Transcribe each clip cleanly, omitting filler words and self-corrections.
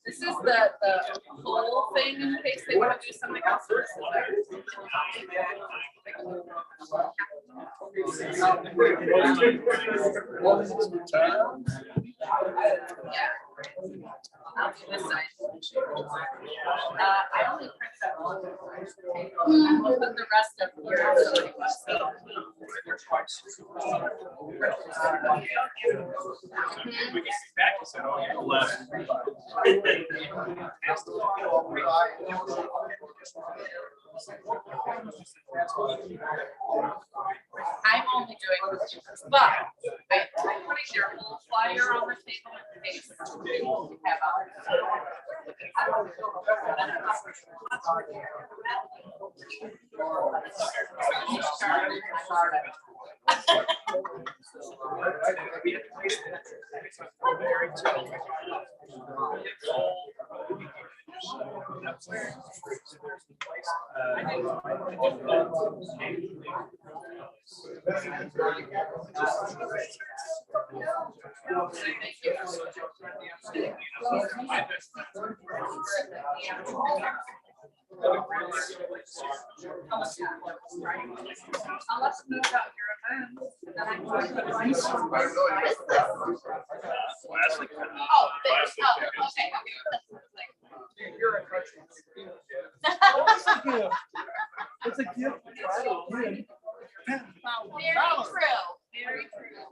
This is the whole thing in case they want to do something else. Yeah. I'll do this side. I only print that one. But the rest of I'm only doing this, but I'm putting their whole flyer on the table in case they have I'll let them know about your event. And then I'm going to you're a country. It's a gift. Very true. Very true.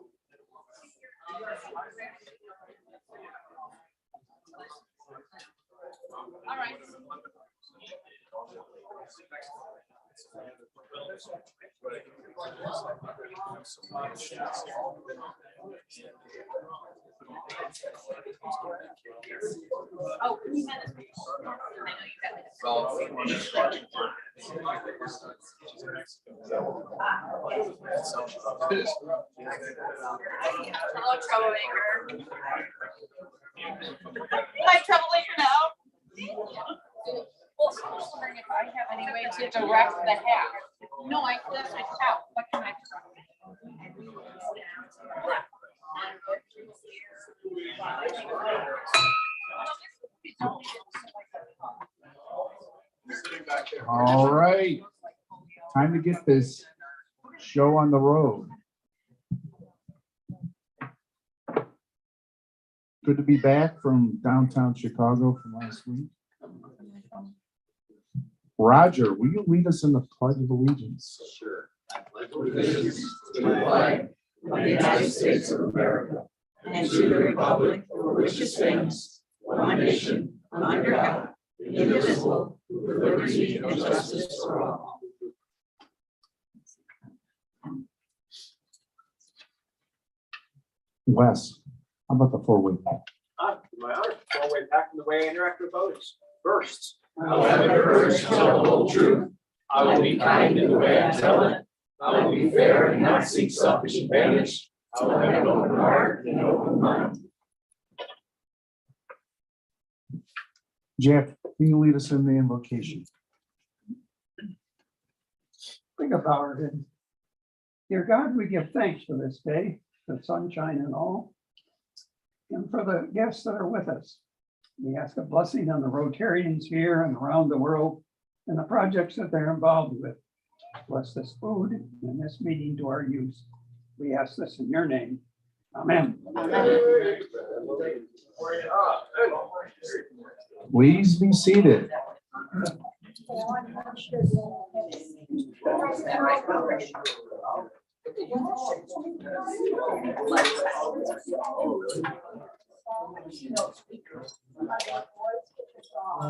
All right. Oh, I know you got it. Hello, troublemaker. Hi, troublemaker now. Well, I was wondering if I have any way to direct the hat. No, I can't. What can I do? All right, time to get this show on the road. Good to be back from downtown Chicago from last week. Roger, will you lead us in the Pledge of Allegiance? Sure. I pledge allegiance to the flag of the United States of America and to the republic for which it stands, one nation, under God, indivisible, with liberty and justice for all. Wes, how about the four-way pack? My honor, four-way pack in the way I interact with voters. First, I will have the courage to tell the whole truth. I will be kind in the way I tell it. I will be fair and not seek selfish advantage. I will have an open heart and an open mind. Jeff, can you lead us in the invocation? Think about it. Dear God, we give thanks for this day, the sunshine and all, and for the guests that are with us. We ask a blessing on the Rotarians here and around the world and the projects that they're involved with. Bless this food and this meeting to our use. We ask this in your name. Amen. Please be seated. Well,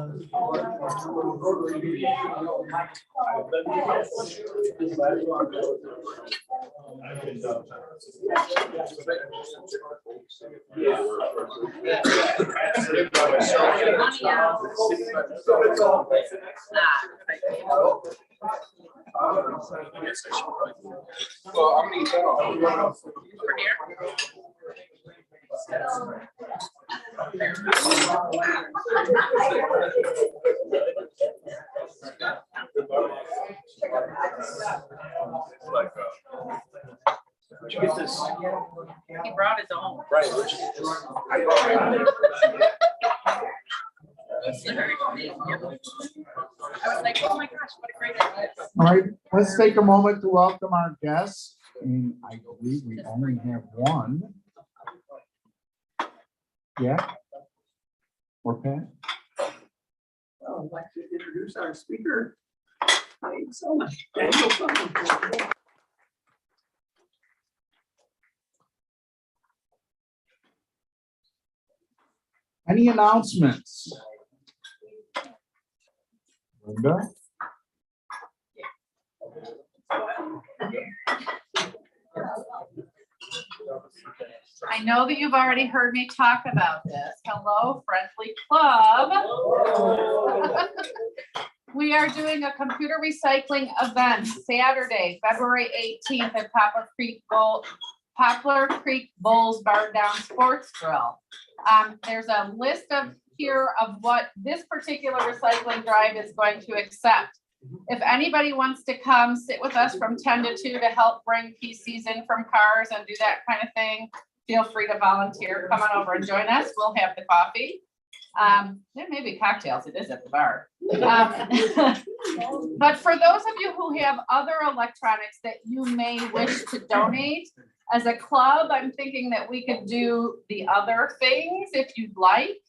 I'm gonna eat that all. Over here. Did you get this? He brought his own. Right. Sorry. I was like, oh my gosh, what a great idea. All right, let's take a moment to welcome our guests. And I believe we only have one. Yeah? Or Pat? I'd like to introduce our speaker. Thanks so much. Daniel Summins. Any announcements? Linda? I know that you've already heard me talk about this. Hello, Friendly Club. We are doing a computer recycling event Saturday, February 18th at Poplar Creek Bulls Bar Down Sports Grill. There's a list of here of what this particular recycling drive is going to accept. If anybody wants to come sit with us from 10 to 2 to help bring PCs in from cars and do that kind of thing, feel free to volunteer. Come on over and join us. We'll have the coffee. There may be cocktails. It is at the bar. But for those of you who have other electronics that you may wish to donate, as a club, I'm thinking that we could do the other things if you'd like.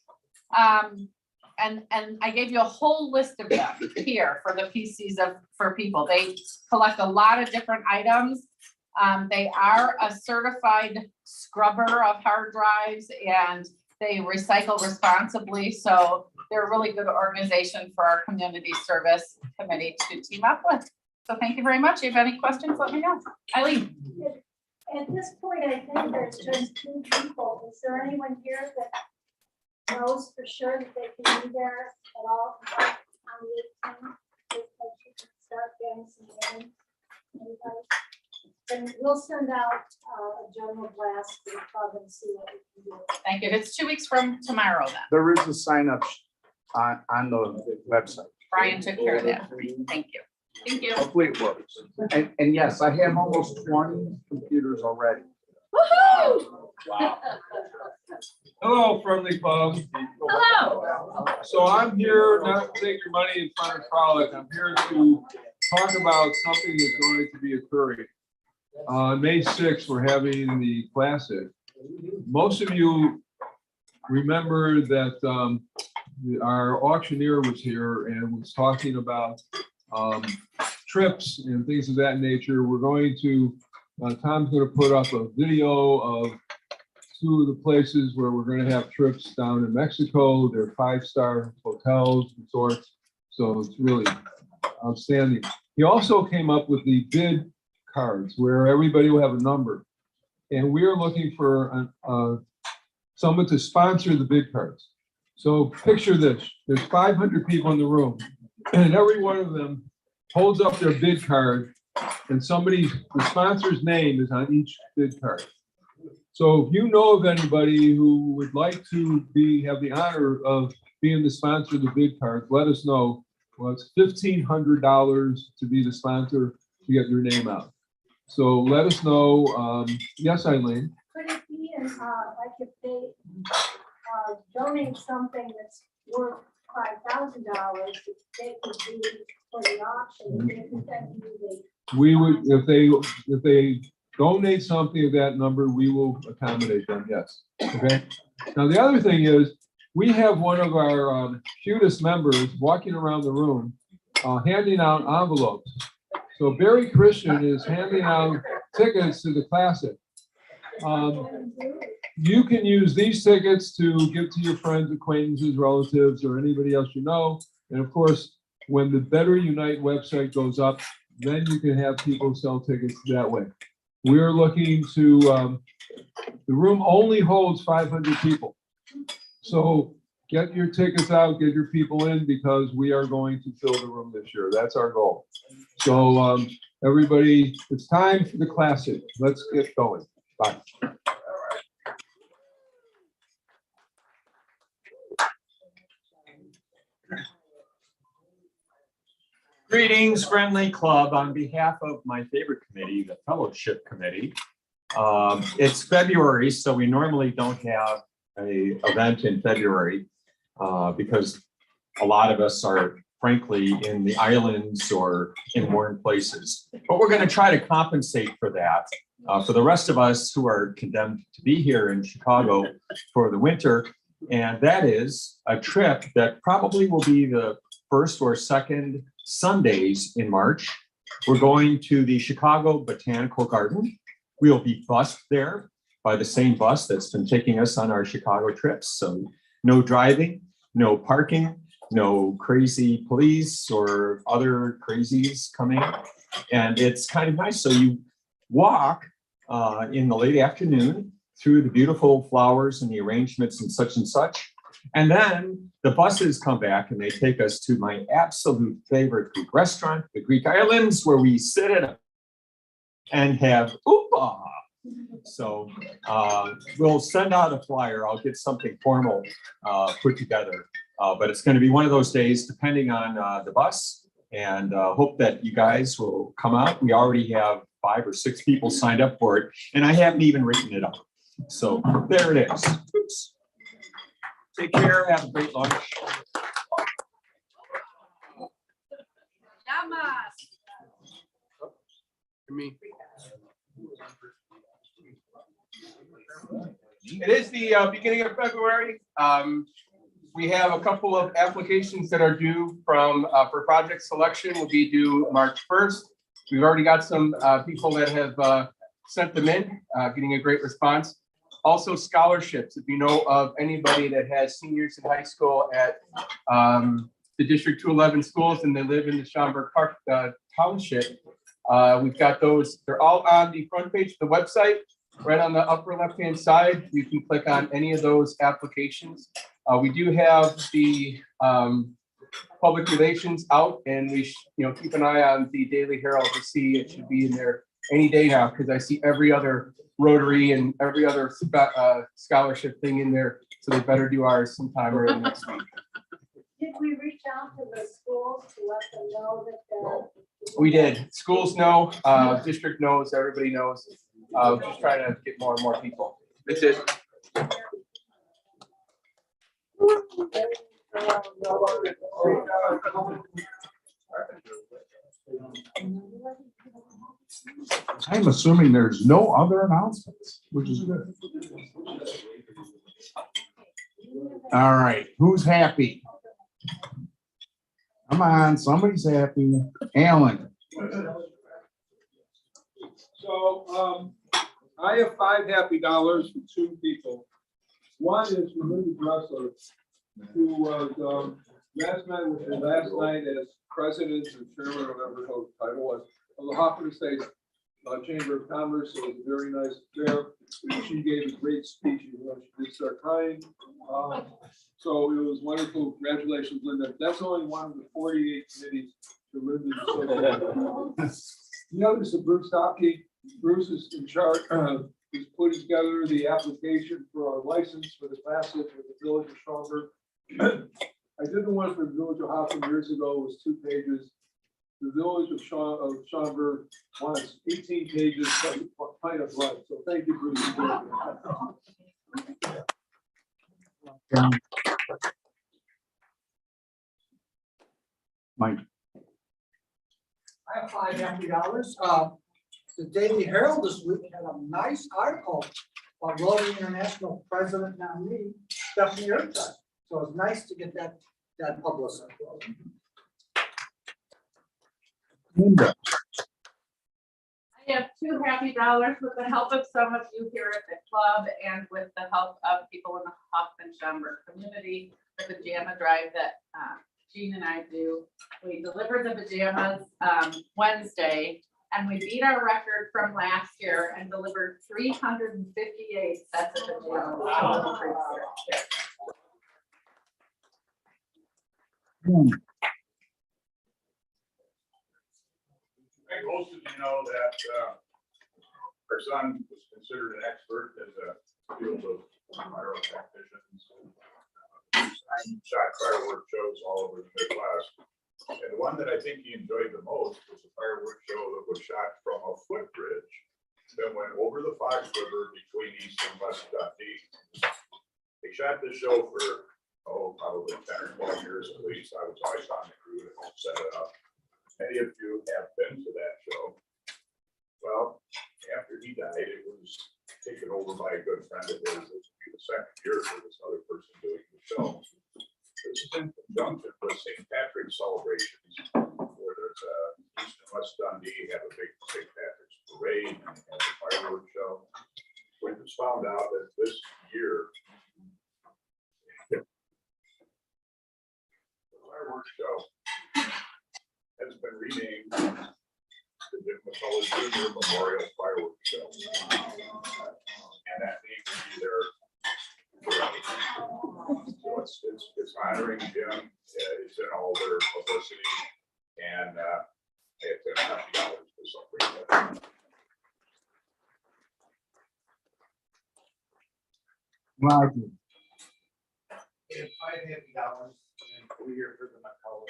And I gave you a whole list of them here for the PCs for people. They collect a lot of different items. They are a certified scrubber of hard drives and they recycle responsibly. So they're a really good organization for our community service committee to team up with. So thank you very much. If you have any questions, let me know. Eileen. At this point, I think there's just 2 people. Is there anyone here that knows for sure that they can be there at all on the 18th? That you can start getting some names. Anybody? And we'll send out a general blast to the club and see what we can do. Thank you. It's 2 weeks from tomorrow then. There is a sign up on the website. Brian took care of that for me. Thank you. Thank you. Hopefully it works. And yes, I have almost 20 computers already. Woohoo! Wow. Hello, Friendly Club. Hello. So I'm here not to take your money and fun and frolic. I'm here to talk about something that's going to be occurring. May 6th, we're having the Classic. Most of you remember that our auctioneer was here and was talking about trips and things of that nature. We're going to, Tom's going to put up a video of 2 of the places where we're going to have trips down in Mexico. They're 5-star hotels, resorts. So it's really outstanding. He also came up with the bid cards where everybody will have a number. And we're looking for someone to sponsor the bid cards. So picture this, there's 500 people in the room and every one of them holds up their bid card and the sponsor's name is on each bid card. So if you know of anybody who would like to have the honor of being the sponsor of the bid cards, let us know. Well, it's $1,500 to be the sponsor to get your name out. So let us know. Yes, Eileen. Could it be in, like if they donate something that's worth $5,000, if they could be for the auction, if they could then do the. We would, if they donate something of that number, we will accommodate them, yes. Okay. Now, the other thing is, we have one of our cutest members walking around the room handing out envelopes. So Barry Christian is handing out tickets to the Classic. you can use these tickets to give to your friends, acquaintances, relatives, or anybody else you know. And of course, when the Better Unite website goes up, then you can have people sell tickets that way. We're looking to, the room only holds 500 people. So get your tickets out, get your people in, because we are going to fill the room this year. That's our goal. So everybody, it's time for the classic. Let's get going. Bye. Greetings, friendly club. On behalf of my favorite committee, the Fellowship Committee. It's February, so we normally don't have an event in February because a lot of us are frankly in the islands or in warm places. But we're going to try to compensate for that. For the rest of us who are condemned to be here in Chicago for the winter, and that is a trip that probably will be the first or second Sundays in March. We're going to the Chicago Botanical Garden. We'll be bused there by the same bus that's been taking us on our Chicago trips. So no driving, no parking, no crazy police or other crazies coming. And it's kind of nice. So you walk in the late afternoon through the beautiful flowers and the arrangements and such. And then the buses come back and they take us to my absolute favorite Greek restaurant, the Greek Islands, where we sit and have oopa. So we'll send out a flyer. I'll get something formal put together. But it's going to be one of those days, depending on the bus, and hope that you guys will come out. We already have 5 or 6 people signed up for it, and I haven't even written it up. So there it is. Oops. Take care. Have a great lunch. Me. It is the beginning of February. We have a couple of applications that are due from for project selection will be due March 1st. We've already got some people that have sent them in, getting a great response. Also scholarships, if you know of anybody that has seniors in high school at the District 211 schools and they live in the Schaumburg Park Township, we've got those. They're all on the front page of the website. Right on the upper left-hand side, you can click on any of those applications. We do have the public relations out, and we keep an eye on the Daily Herald to see it should be in there any day now, because I see every other Rotary and every other scholarship thing in there. So they better do ours sometime early next week. Did we reach out to the schools to let them know that? We did. Schools know, district knows, everybody knows. Just trying to get more and more people. That's it. I'm assuming there's no other announcements, which is good. All right, who's happy? Come on, somebody's happy. Alan. So I have 5 happy dollars for 2 people. One is for Linda Dressler, who was last night as president or chairman, or whatever her title was, of the Hoffman Estates Chamber of Commerce. It was very nice there. She gave a great speech, even though she did start crying. So it was wonderful. Congratulations, Linda. That's only one of the 48 committees that Linda is. The other is Bruce Stockey. Bruce is in charge. He's putting together the application for our license for the classic with the Village of Schaumburg. I did the one for the Village of Hoffman years ago. It was 2 pages. The Village of Schaumburg wants 18 pages, kind of blood. So thank you, Bruce. Mike. I have 5 happy dollars. The Daily Herald this week had a nice article about Rotary International President nominee Stephanie Urquhart. So it's nice to get that publicized. Linda. I have 2 happy dollars with the help of some of you here at the club and with the help of people in the Hoffman Schaumburg community, the pajama drive that Jean and I do. We delivered the pajamas Wednesday, and we beat our record from last year and delivered 358 sets of pajamas. I think most of you know that our son was considered an expert in the field of pyrotechnicians. Shot fireworks shows all over the Midwest. And the one that I think he enjoyed the most was a fireworks show that was shot from a footbridge that went over the Fox River between East and West Dundee. They shot this show for, probably 10 or 12 years at least. I was always on the crew that helped set it up. Many of you have been to that show. Well, after he died, it was taken over by a good friend of his. This would be the second year for this other person doing the show. This is in conjunction with St. Patrick's celebrations, where there's East and West Dundee have a big St. Patrick's parade and a fireworks show. We just found out that this year, the fireworks show has been renamed the Dick McCullough Jr. Memorial Fireworks Show. And that name will be there. So it's honoring Jim. It's in all their publicity, and it's $10 for some reason. Roger. If I had $5 and 4 years for the McCullough,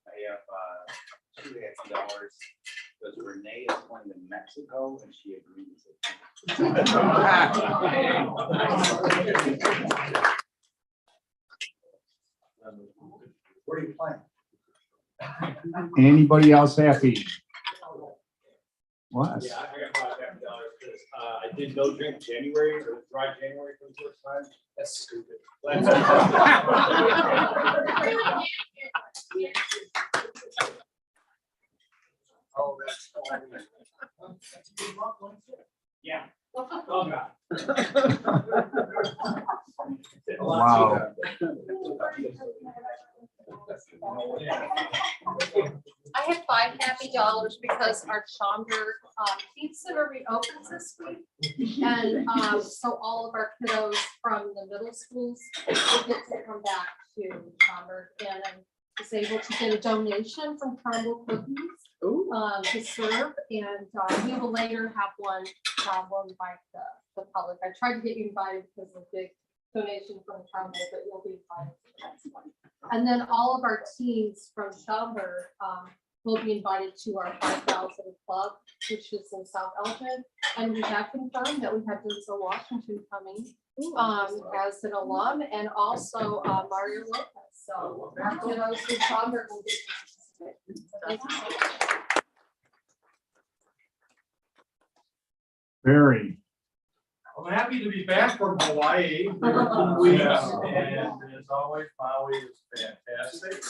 I have $2 because Renee is going to Mexico and she agrees. Where are you playing? Anybody else happy? What? Yeah, I got $5 because I did no drink January or dry January for the first time. That's stupid. Oh, that's. Yeah. Oh, God. Wow. I had $5 because our Schaumburg Teen Center reopens this week. And so all of our kiddos from the middle schools will get to come back to Schaumburg. And I was able to get a donation from Crumble Cookies to serve. And we will later have one, we'll invite the public. I tried to get you invited because of the big donation from Crumble, but you'll be invited to the next one. And then all of our teams from Schaumburg will be invited to our 5,000 club, which is in South Elgin. And we have confirmed that we have Denzel Washington coming as an alum, and also Mario Lopez. So our kiddos from Schaumburg will be participating. So thank you so much. Very. I'm happy to be back from Hawaii for 2 weeks, and as always, Maui is fantastic.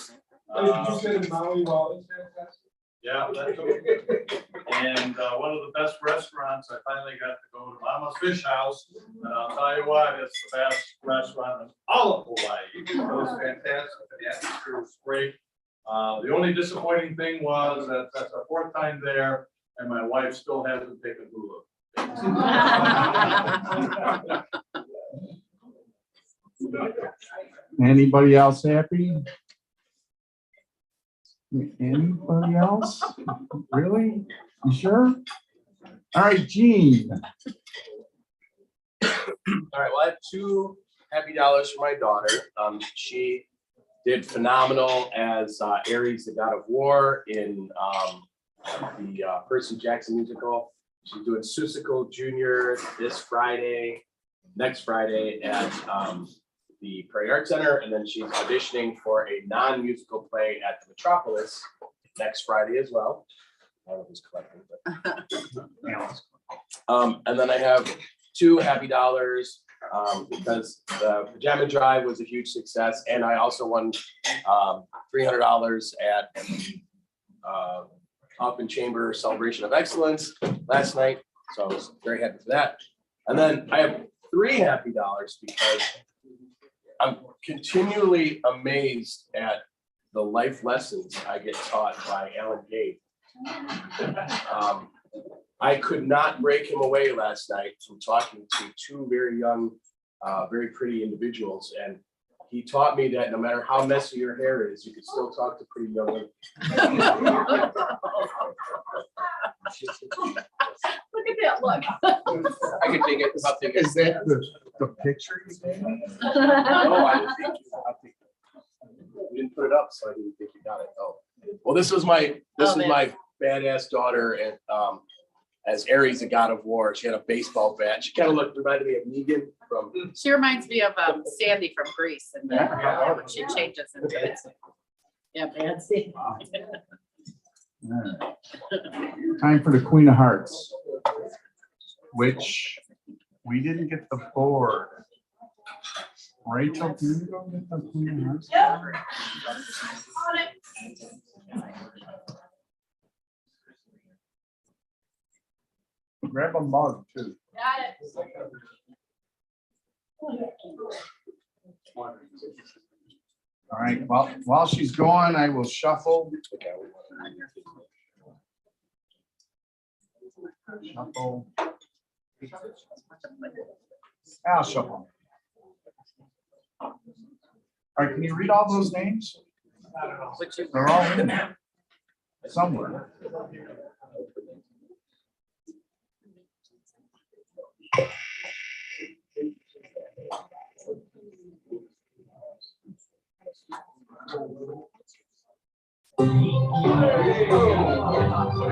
Did you say Maui while it's fantastic? Yeah, that's okay. And one of the best restaurants, I finally got to go to Mama's Fish House, and I'll tell you what, it's the best restaurant in all of Hawaii. It was fantastic, the atmosphere was great. The only disappointing thing was that that's our 4th time there, and my wife still hasn't taken hula. Anybody else happy? Anybody else? Really? You sure? All right, Gene. All right, well, I have 2 happy dollars for my daughter. She did phenomenal as Ares, the God of War in the Percy Jackson musical. She's doing Seussical Junior this Friday, next Friday at the Prairie Art Center, and then she's auditioning for a non-musical play at the Metropolis next Friday as well. I don't know who's collecting, but and then I have 2 happy dollars because the pajama drive was a huge success, and I also won $300 at up in Chamber Celebration of Excellence last night, so I was very happy for that. And then I have $3 happy because I'm continually amazed at the life lessons I get taught by Alan Gay. I could not break him away last night from talking to two very young, very pretty individuals. And he taught me that no matter how messy your hair is, you can still talk to pretty young women. Look at that, look. I could think it about thinking. Is that the picture you made? No, I didn't think you didn't put it up, so I didn't think you got it. Oh, well, this is my badass daughter, and as Ares, the god of war. She had a baseball bat. She kind of reminded me of Negan from. She reminds me of Sandy from Greece, and when she changes into it. Yeah, fancy. All right. Time for the Queen of Hearts, which we didn't get the board. Rachel, can you go get the Queen of Hearts? Yep. Grab a mug too. Got it. All right, well, while she's gone, I will shuffle. Shuffle. I'll shuffle. All right, can you read all those names? They're all in there somewhere.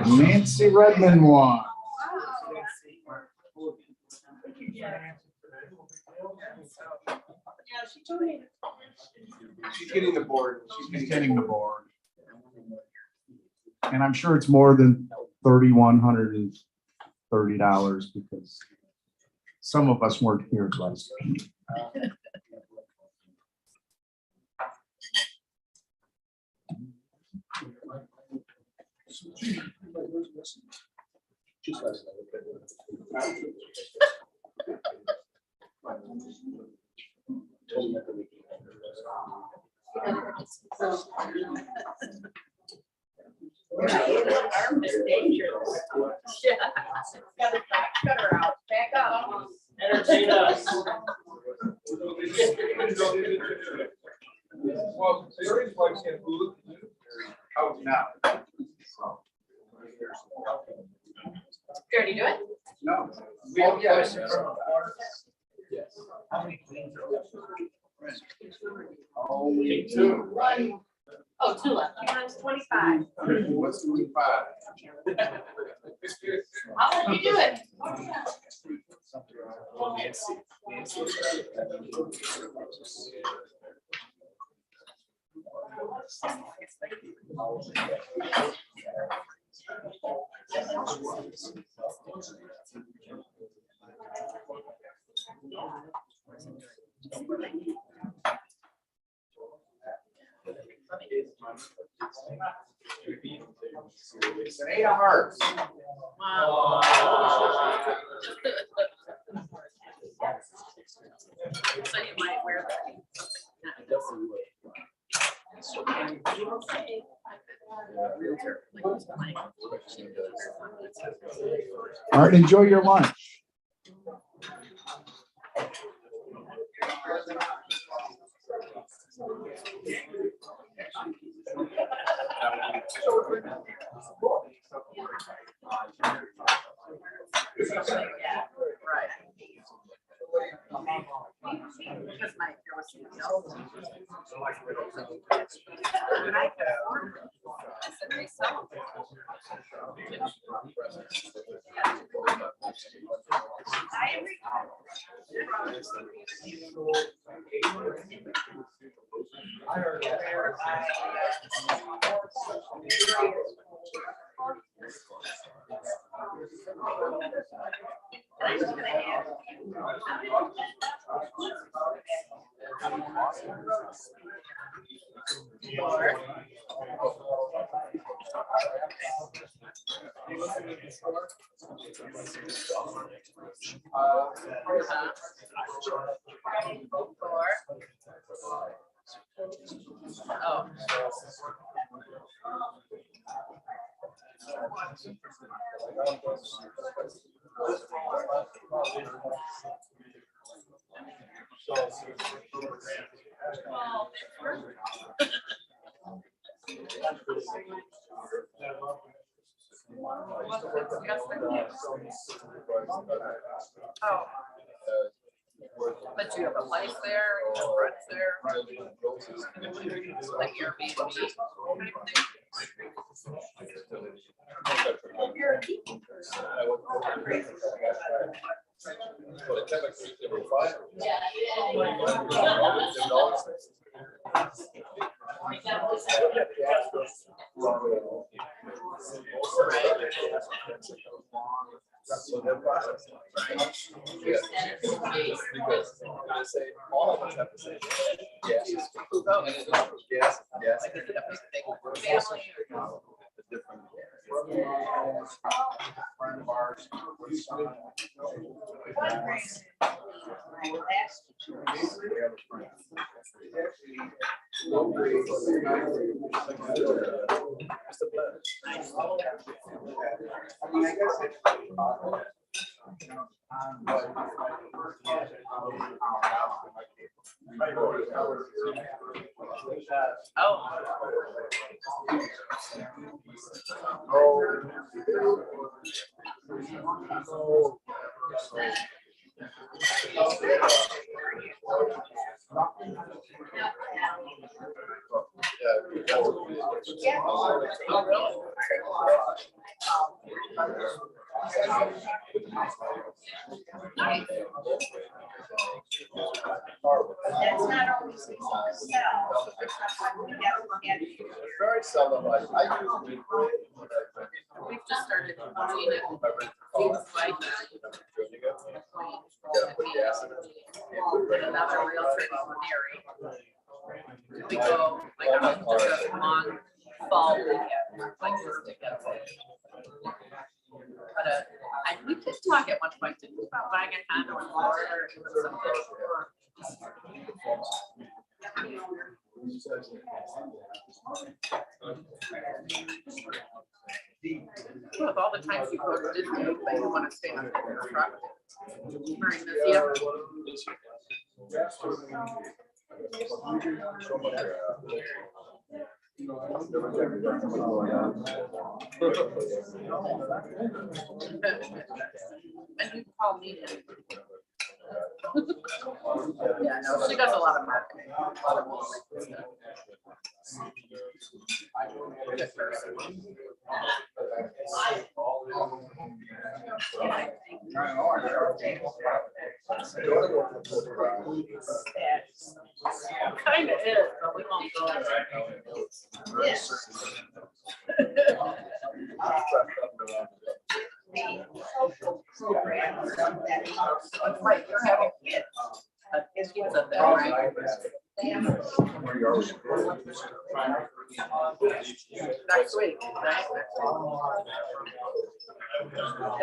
Nancy Redmond won. She's getting the board. She's getting the board. And I'm sure it's more than $3,130 because some of us weren't here last week. Arm is dangerous. Yeah. Got the cutter out. Back up. Entertain us. Well, Aries likes to look. Oh, now. You already do it? No. Oh, yes. How many queens are left? Only two. Oh, two left. 25. What's 25? I'll let you do it. Well, Nancy. It's an 8 of hearts. Wow. So you might wear that. All right, enjoy your lunch. Right. Because my hair was so yellow. And I said, they sell them. Oh. Oh. But you have a life there, you have friends there. Like Airbnb. All of us have to say, yes, yes, yes. Friend of ours. That's not always easy to sell. Very seldom, I usually. We've just started Gina's wife. And another realtor, Mary. We go like on a long fall weekend, like we're together. But we did talk at one point, didn't we, about buying a condo in Florida or doing something? With all the times you go to Disney, but you want to stay on the property. Very museum. And you call me. Yeah, no, she does a lot of marketing. A lot of good person. Kind of is, but we won't go there. Right, you're having kids. His kids up there, right? Next week, right?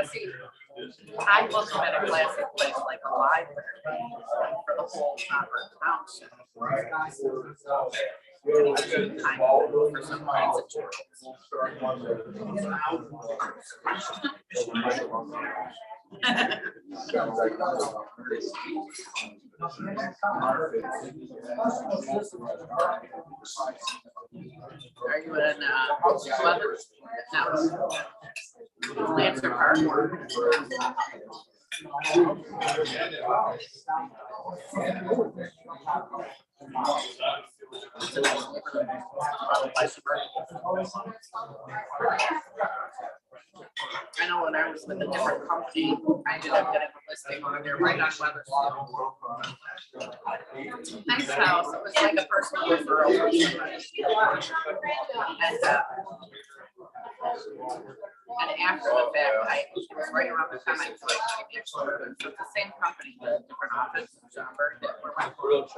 See, I looked at a classic place like a library for the whole Auburn Township. For some kinds of Are you in weather? No. Lancer Park. I know when I was with a different company, I ended up getting a listing on there right on Weathersfield. Nice house. It was like a personal referral. And after the fact, it was right around the time I switched to the Explorer. So it's the same company, but different office, Schaumburg, that we're with.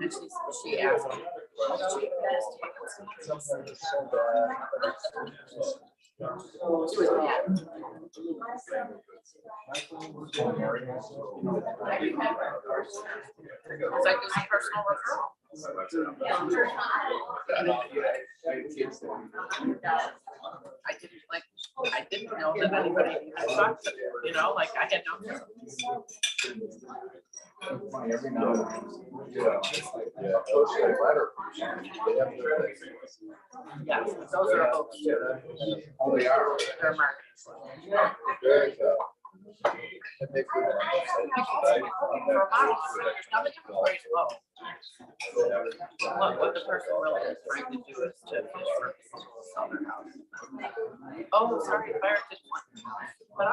And she asked me, It's like this personal referral. I didn't know that anybody needed to talk to, you know, like I had no. Yeah, those are folks. Oh, they are. They're markets. What the person really is trying to do is to sell their house. Oh, sorry, fire just one. But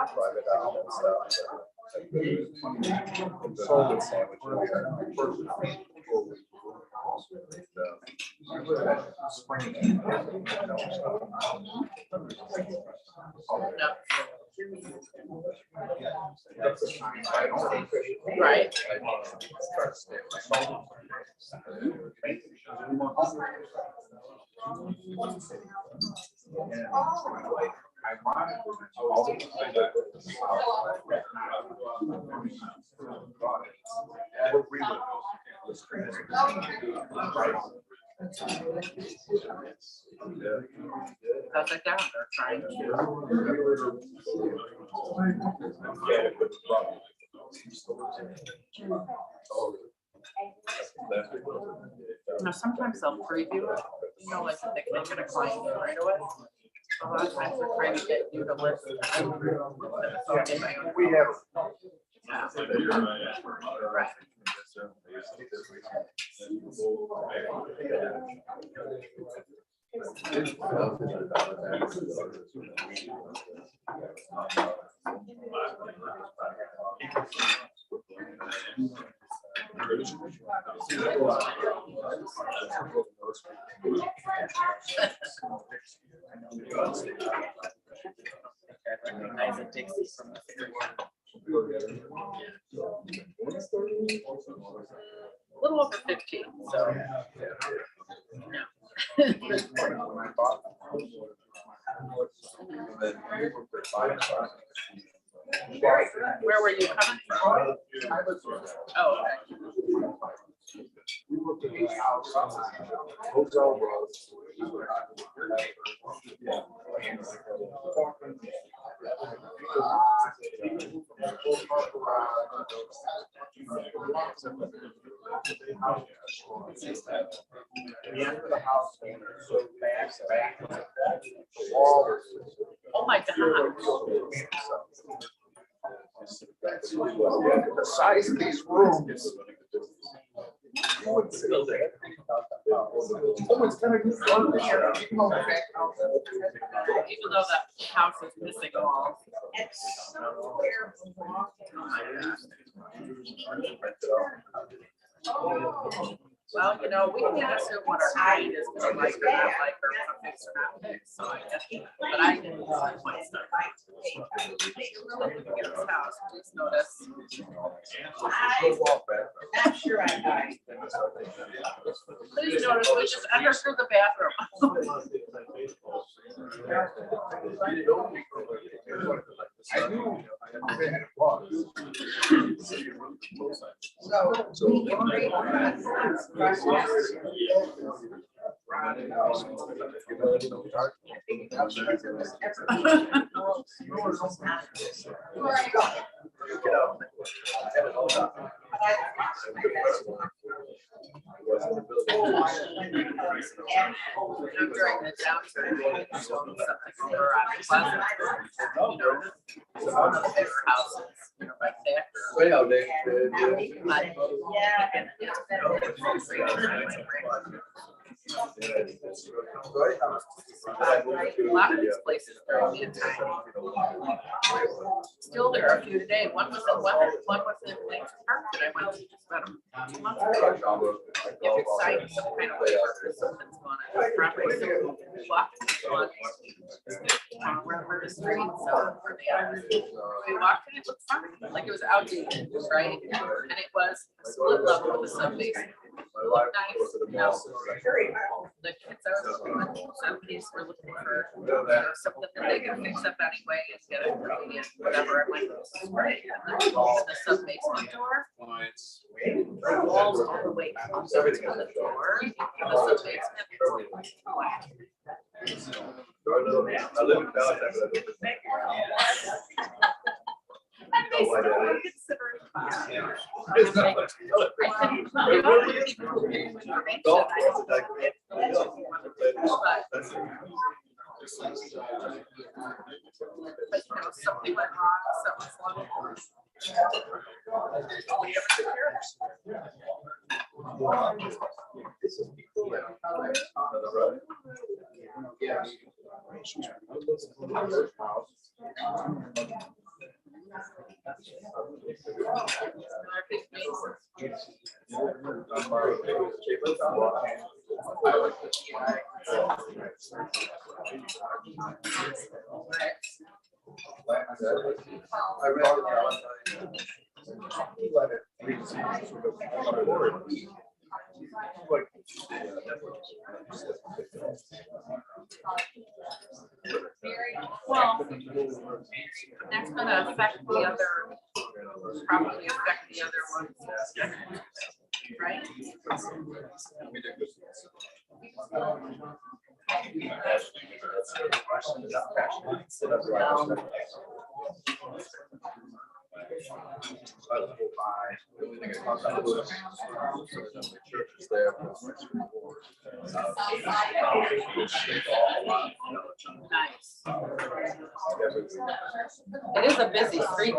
right. That's like that, they're trying Now, sometimes they'll preview it, you know, like they can get a client right away. A lot of times they're trying to get you to listen. We have. Right. A little over 15, so. Where were you coming from? Oh, okay. We looked at these houses, hotel road. We enter the house, and there's so back, the wall. Oh my God. The size of these rooms. Someone's gonna do something. Even though the house is missing walls. Well, you know, we can't assume what our need is gonna like or not like, or what to fix or not fix, so I guess, but I didn't at some point start. Looking at this house, please notice. I'm sure I got. Please notice, we just enter through the bathroom. I knew it was. During the downturn, something over on Pleasant, you know, it's one of the bigger houses, you know, right there. A lot of these places are in time. Still, there are a few today. One was in Weather, one was in Lake Park that I went to just about 2 months ago. If exciting, some kind of waiver for something's going on the property. So we walked in one, wherever the streets are, where they are. We walked in, it looked fine, like it was outdated, right? And it was a split level with a sub basement. My wife goes to the mall. The kids are, somebody's were looking for, you know, something that they can fix up anyway and get it ready and whatever. I'm like, this is great. And then the sub basement door, the walls all the way up to the floor. The sub basement. I live in Palestine, but I live And they still are considering. It's not much. Golf course is like- But you know, something went wrong, something's wrong. We have to take care of Well, that's gonna affect the other, probably affect the other ones, right? Nice. It is a busy street.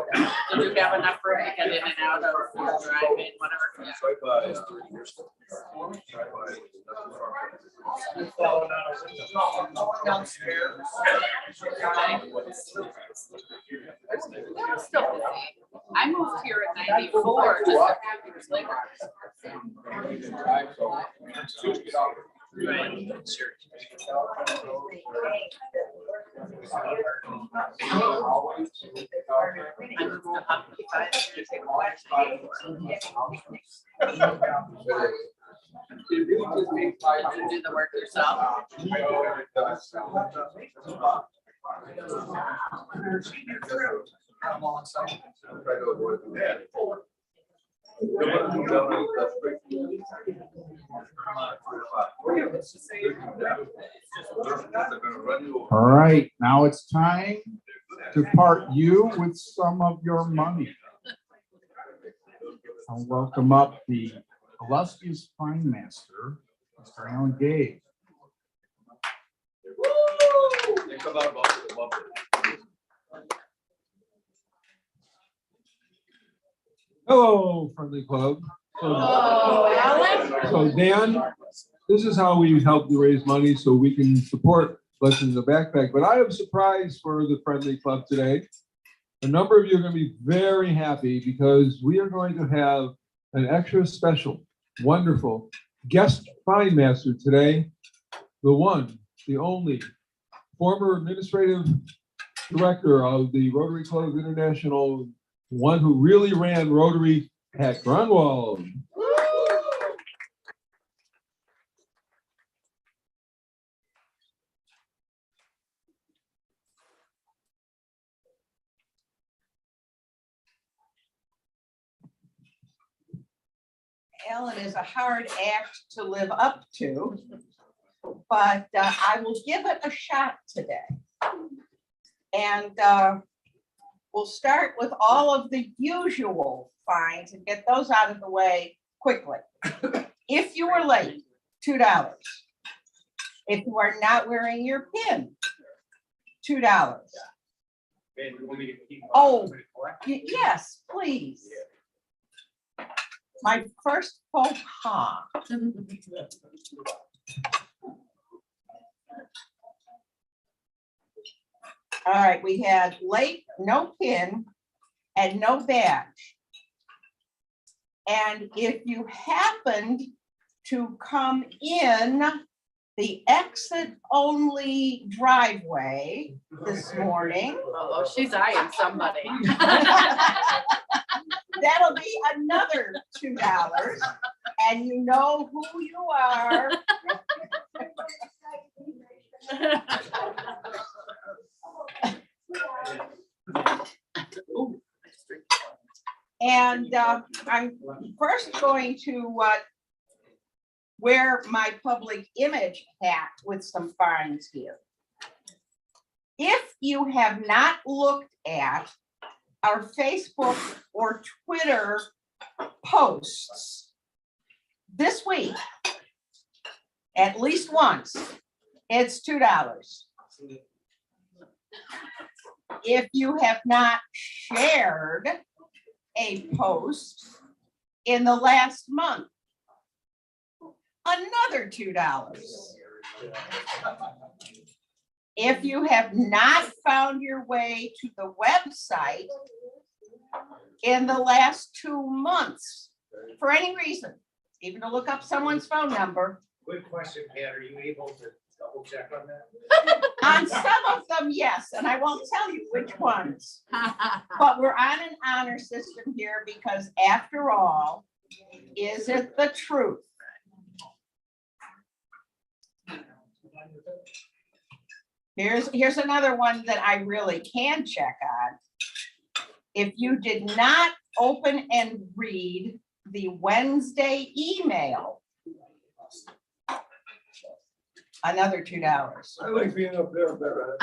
Did you have enough room to get in and out of your driving, whatever? Downstairs. It's still busy. I moved here in '94, just a few years later. Right. I moved to Hopkins 5 years ago. You do the work yourself. All right, now it's time to part you with some of your money. I'll welcome up the illustrious fine master, Mr. Alan Gage. Hello, Friendly Club. Oh, Alan? So Dan, this is how we help you raise money so we can support Blessings in the Backpack. But I have a surprise for the Friendly Club today. A number of you are going to be very happy because we are going to have an extra special, wonderful guest fine master today. The one, the only, former administrative director of the Rotary Club International, one who really ran Rotary, Pat Grunwald. Alan is a hard act to live up to, but I will give it a shot today. And we'll start with all of the usual fines and get those out of the way quickly. If you were late, $2. If you are not wearing your PIN, $2. Oh, yes, please. My first faux pas. All right, we had late, no PIN, and no badge. And if you happened to come in the exit only driveway this morning. Oh, she's eyeing somebody. That'll be another $2. And you know who you are. And I'm first going to wear my public image hat with some fines here. If you have not looked at our Facebook or Twitter posts this week, at least once, it's $2. If you have not shared a post in the last month, another $2. If you have not found your way to the website in the last 2 months, for any reason, even to look up someone's phone number. Good question, Pat. Are you able to double check on that? On some of them, yes, and I won't tell you which ones. But we're on an honor system here because after all, is it the truth? Here's another one that I really can check on. If you did not open and read the Wednesday email, another $2. I like being up there better.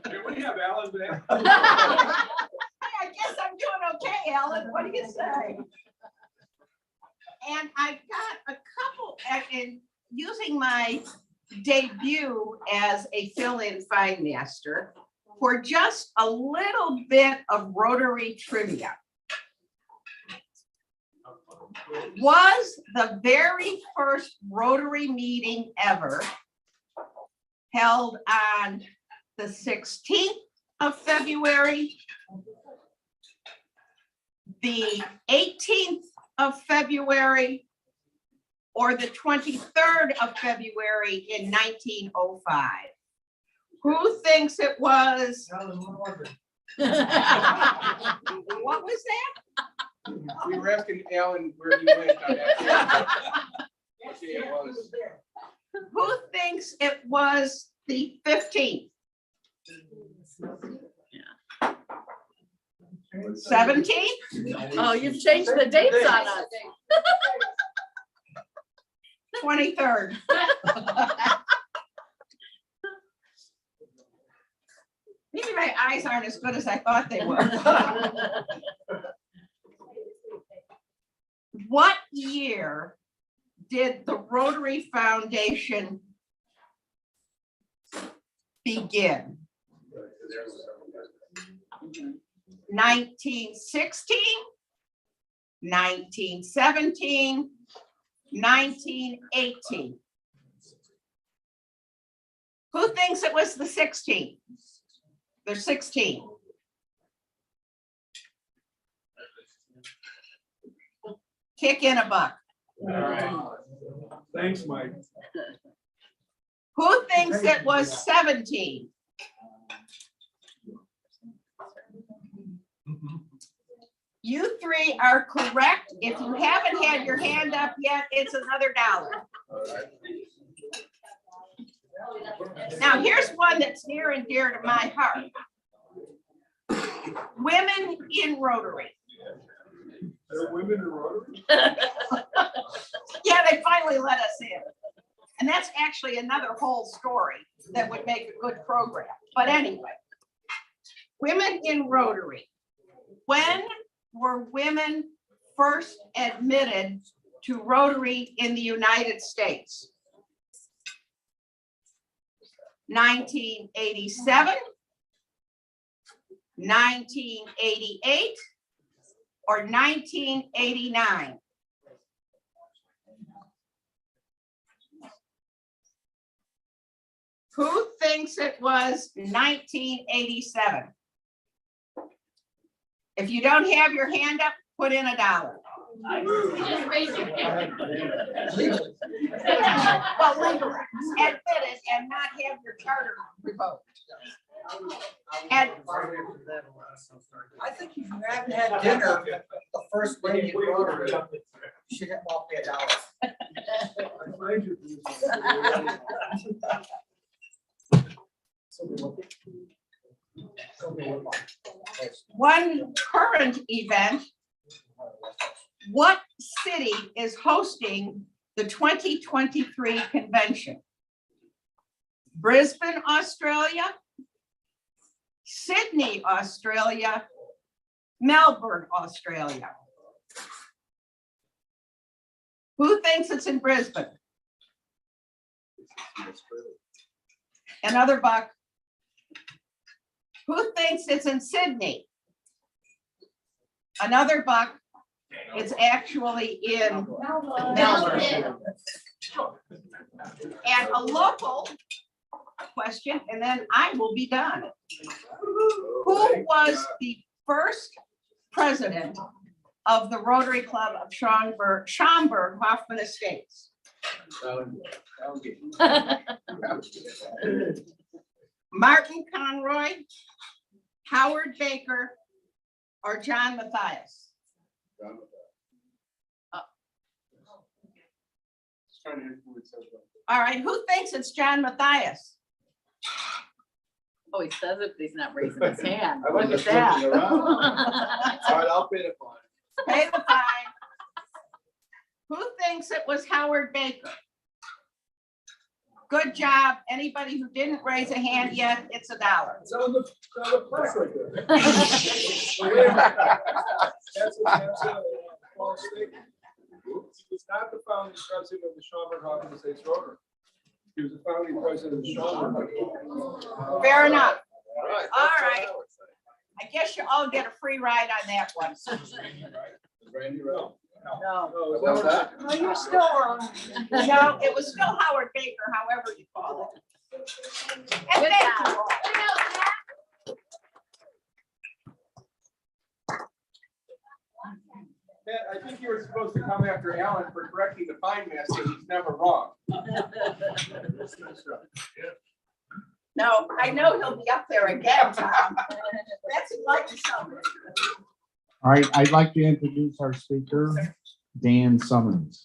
Can we have Alan back? I guess I'm doing okay, Alan. What do you say? And I've got a couple, and using my debut as a fill-in fine master for just a little bit of Rotary trivia. Was the very first Rotary meeting ever held on the 16th of February, the 18th of February, or the 23rd of February in 1905? Who thinks it was? What was that? We were asking Alan where he went on that. What day it was. Who thinks it was the 15th? 17th? Oh, you've changed the dates on us. 23rd. Maybe my eyes aren't as good as I thought they were. What year did the Rotary Foundation begin? 1916, 1917, 1918. Who thinks it was the 16th? There's 16. Kick in a buck. All right. Thanks, Mike. Who thinks it was 17? You three are correct. If you haven't had your hand up yet, it's another $1. Now, here's one that's near and dear to my heart. Women in Rotary. There are women in Rotary? Yeah, they finally let us in. And that's actually another whole story that would make a good program. But anyway, women in Rotary. When were women first admitted to Rotary in the United States? 1987, 1988, or 1989? Who thinks it was 1987? If you don't have your hand up, put in $1. Just raise your hand. Well, legally, admit it and not have your charter revoked. And I think if you haven't had dinner, the first lady in Rotary, you should have all paid one current event, what city is hosting the 2023 convention? Brisbane, Australia, Sydney, Australia, Melbourne, Australia. Who thinks it's in Brisbane? Another buck. Who thinks it's in Sydney? Another buck. It's actually in Melbourne. And a local question, and then I will be done. Who was the first president of the Rotary Club of Schaumburg, Hoffman Estates? Martin Conroy, Howard Baker, or John Matthias? All right, who thinks it's John Matthias? Oh, he says it, but he's not raising his hand. I Look wasn't at that. looking around. All right, I'll pay the fine. Pay the fine. Who thinks it was Howard Baker? Good job. Anybody who didn't raise a hand yet, it's $1. It's on the press right there. That's a false statement. He was not the founding president of the Schaumburg Hoffman Estates Rotary. He was the founding president of the Schaumburg. Fair enough. All right. I guess you all get a free ride on that one. Randy, right? No. About that? No, you're still wrong. No, it was still Howard Baker, however you call it. And Good thank job. you all. Pat, I think you were supposed to come after Alan for correcting the fine master. He's never wrong. No, I know he'll be up there again, Tom. That's enlightening something. All right, I'd like to introduce our speaker, Dan Summins.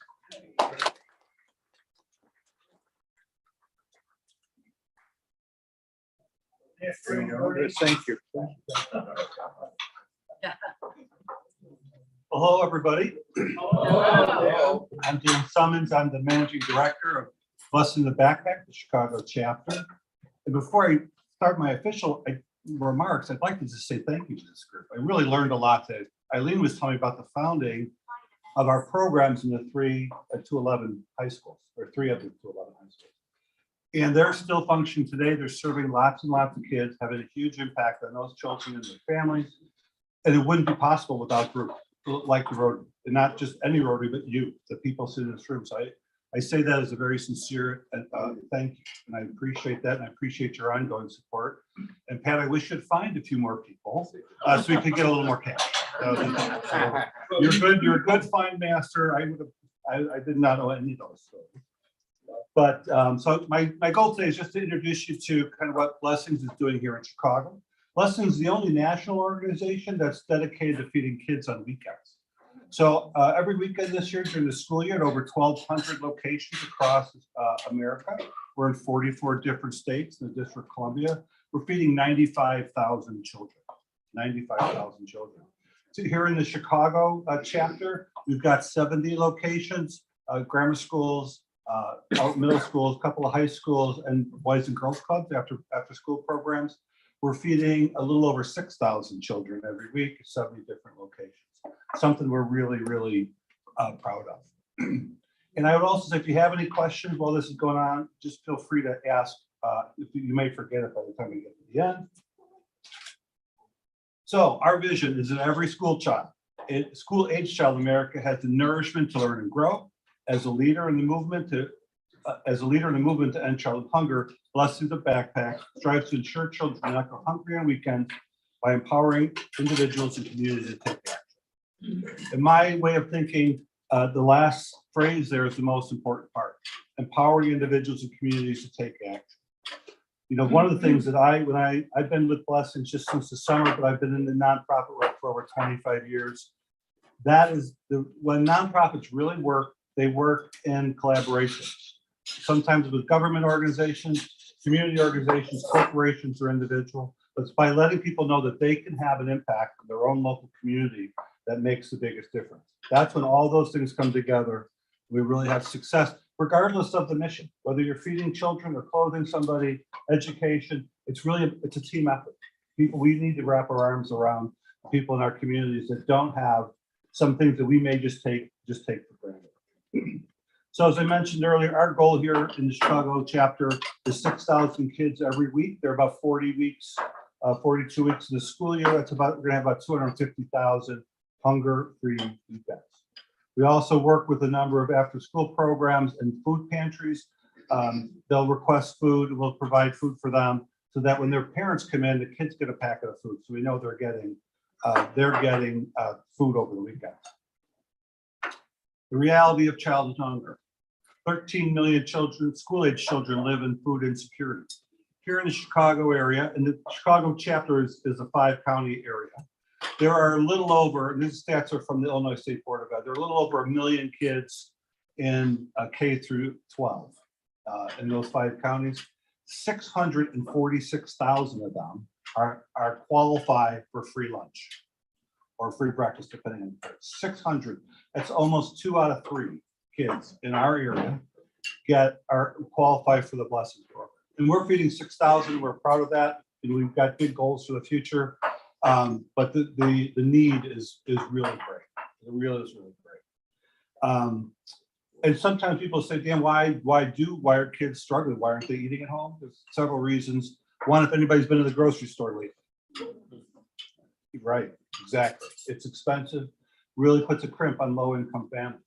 Thank you. Hello, everybody. I'm Dan Summins. I'm the managing director of Blessing the Backpack, the Chicago chapter. And before I start my official remarks, I'd like to just say thank you to this group. I really learned a lot today. Eileen was telling me about the founding of our programs in the 3 to 11 high schools, or 3 of the 2 to 11 high schools. And they're still functioning today. They're serving lots and lots of kids, having a huge impact on those children and their families. And it wouldn't be possible without groups like the Rotary, and not just any Rotary, but you, the people sitting in this room. So I say that as a very sincere thank you, and I appreciate that, and I appreciate your ongoing support. And Pat, I wish you'd find a few more people so we could get a little more cash. So you're a good fine master. I did not know any of those stories. But so my goal today is just to introduce you to kind of what Blessings is doing here in Chicago. Blessings is the only national organization that's dedicated to feeding kids on weekends. So every weekend this year during the school year at over 1,200 locations across America. We're in 44 different states in the District of Columbia. We're feeding 95,000 children, 95,000 children. So here in the Chicago chapter, we've got 70 locations, grammar schools, middle schools, a couple of high schools, and boys and girls clubs after school programs. We're feeding a little over 6,000 children every week, 70 different locations. Something we're really, really proud of. And I would also say, if you have any questions while this is going on, just feel free to ask. If you may forget it by the time we get to the end. So our vision is that every school age child in America has the nourishment to learn and grow. As a leader in the movement to end childhood hunger, Blessing the Backpack strives to ensure children do not go hungry on weekends, by empowering individuals and communities to take action. In my way of thinking, the last phrase there is the most important part, empowering individuals and communities to take action. You know, one of the things that I've been with Blessings just since the summer, but I've been in the nonprofit work for over 25 years. That is when nonprofits really work, they work in collaboration. Sometimes with government organizations, community organizations, corporations, or individual. But it's by letting people know that they can have an impact in their own local community that makes the biggest difference. That's when all those things come together. We really have success, regardless of the mission, whether you're feeding children or clothing somebody, education, it's a team effort. We need to wrap our arms around people in our communities that don't have some things that we may just take for granted. So as I mentioned earlier, our goal here in the Chicago chapter is 6,000 kids every week. There are about 40 weeks, 42 weeks in the school year. We're gonna have about 250,000 hunger-free weekends. We also work with a number of after-school programs and food pantries. They'll request food, and we'll provide food for them so that when their parents come in, the kids get a packet of food. So we know they're getting food over the weekend. The reality of childhood hunger. 13 million children, school-age children, live in food insecurity. Here in the Chicago area, and the Chicago chapter is a 5-county area. There are a little over, and these stats are from the Illinois State Board of Ed, there are a little over 1 million kids in K through 12 in those 5 counties. 646,000 of them are qualified for free lunch or free breakfast, depending on the 600. That's almost 2 out of 3 kids in our area are qualified for the Blessings program. And we're feeding 6,000. We're proud of that. And we've got big goals for the future. But the need is really great. It really is really great. And sometimes people say, Dan, why are kids struggling? Why aren't they eating at home? There's several reasons. One, if anybody's been to the grocery store lately. Right, exactly. It's expensive, really puts a crimp on low-income families.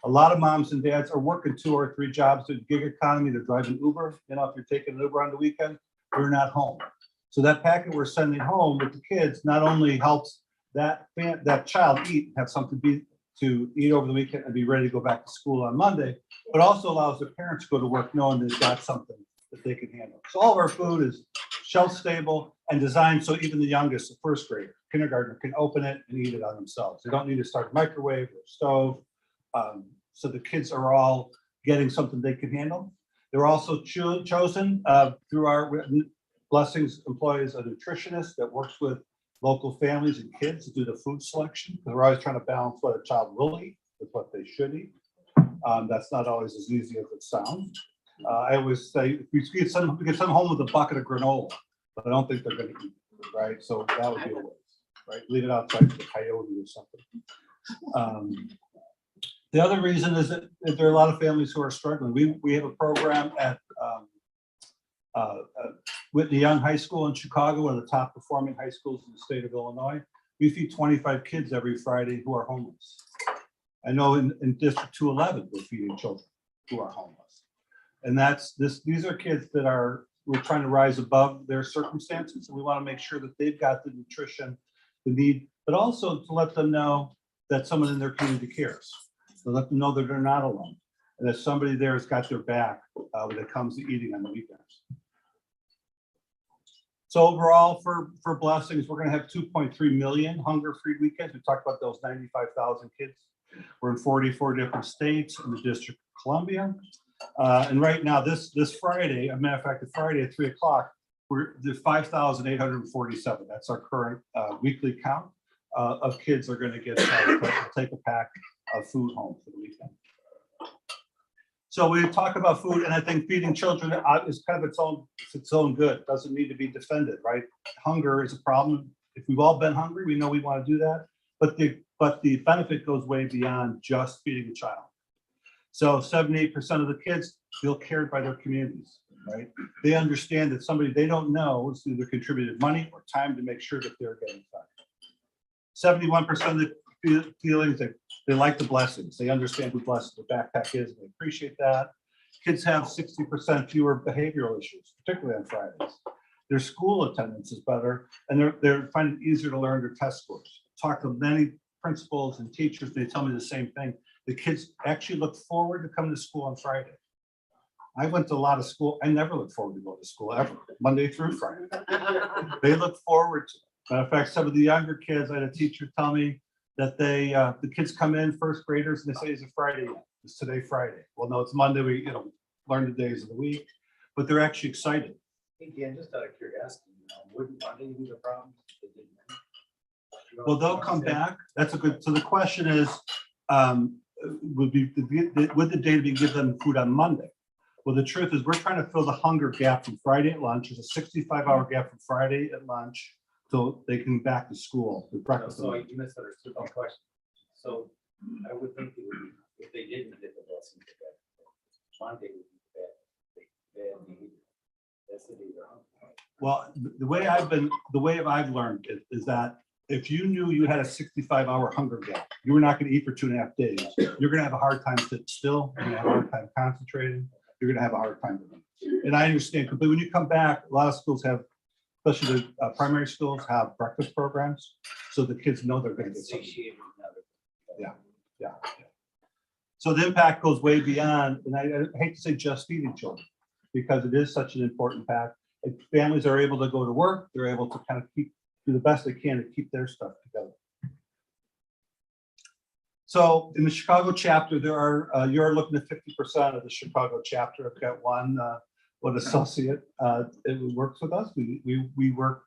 A lot of moms and dads are working 2 or 3 jobs in gig economy. They're driving Uber. You know, if you're taking an Uber on the weekend, you're not home. So that packet we're sending home with the kids not only helps that child have something to eat over the weekend and be ready to go back to school on Monday, but also allows their parents to go to work knowing they've got something that they can handle. So all of our food is shelf stable and designed so even the youngest, the first grader, kindergartner, can open it and eat it on themselves. They don't need to start a microwave or stove. So the kids are all getting something they can handle. They're also chosen through our Blessings employees, a nutritionist that works with local families and kids to do the food selection. Because we're always trying to balance what a child will eat with what they should eat. That's not always as easy as it sounds. I always say we can send them home with a bucket of granola, but I don't think they're going to eat it, right? So that would be a waste, right? Leave it outside for the coyote or something. The other reason is that there are a lot of families who are struggling. We have a program at Whitney Young High School in Chicago, one of the top performing high schools in the state of Illinois. We feed 25 kids every Friday who are homeless. I know in District 211, we're feeding children who are homeless. And these are kids that we're trying to rise above their circumstances. And we want to make sure that they've got the nutrition, the need, but also to let them know that someone in their community cares. To let them know that they're not alone and that somebody there has got their back when it comes to eating on the weekends. So overall for Blessings, we're going to have 2.3 million hunger-free weekends. We talked about those 95,000 kids. We're in 44 different states in the District of Columbia. And right now, this Friday, a matter of fact, the Friday at 3 o'clock, we're the 5,847. That's our current weekly count of kids are going to get take a pack of food home for the weekend. So we talk about food, and I think feeding children is kind of its own good. It doesn't need to be defended, right? Hunger is a problem. If we've all been hungry, we know we want to do that. But the benefit goes way beyond just feeding a child. So 78% of the kids feel cared by their communities, right? They understand that somebody they don't know has either contributed money or time to make sure that they're getting fed. 71% of the feelings that they like the Blessings. They understand who Blessings the backpack is, and they appreciate that. Kids have 60% fewer behavioral issues, particularly on Fridays. Their school attendance is better, and they're finding it easier to learn their test scores. Talk to many principals and teachers, they tell me the same thing. The kids actually look forward to coming to school on Friday. I went to a lot of school. I never look forward to going to school ever, Monday through Friday. They look forward to it. Matter of fact, some of the younger kids, I had a teacher tell me that the kids come in, first graders, and they say, "Is it Friday yet? Is today Friday?" Well, no, it's Monday. We, learn the days of the week, but they're actually excited. Hey, Dan, just out of curiosity, wouldn't Monday be the problem? Well, they'll come back. That's a good, so the question is, would the data be give them food on Monday? Well, the truth is we're trying to fill the hunger gap from Friday at lunch. There's a 65-hour gap from Friday at lunch so they can back to school. with breakfast. So you misunderstood my question. So I would think it would be, if they didn't get the blessing, Monday would be bad behavior. That's the day they're hungry. Well, the way I've learned it is that if you knew you had a 65-hour hunger gap, you were not going to eat for 2.5 days. You're going to have a hard time sitting still. You're going to have a hard time concentrating. You're going to have a hard time with it. And I understand completely. When you come back, a lot of schools have, especially the primary schools, have breakfast programs, so the kids know they're going to get something. Yeah. So the impact goes way beyond, and I hate to say just feeding children, because it is such an important fact. If families are able to go to work, they're able to kind of do the best they can to keep their stuff together. So in the Chicago chapter, there are, you're looking at 50% of the Chicago chapter. I've got one associate that works with us. We work,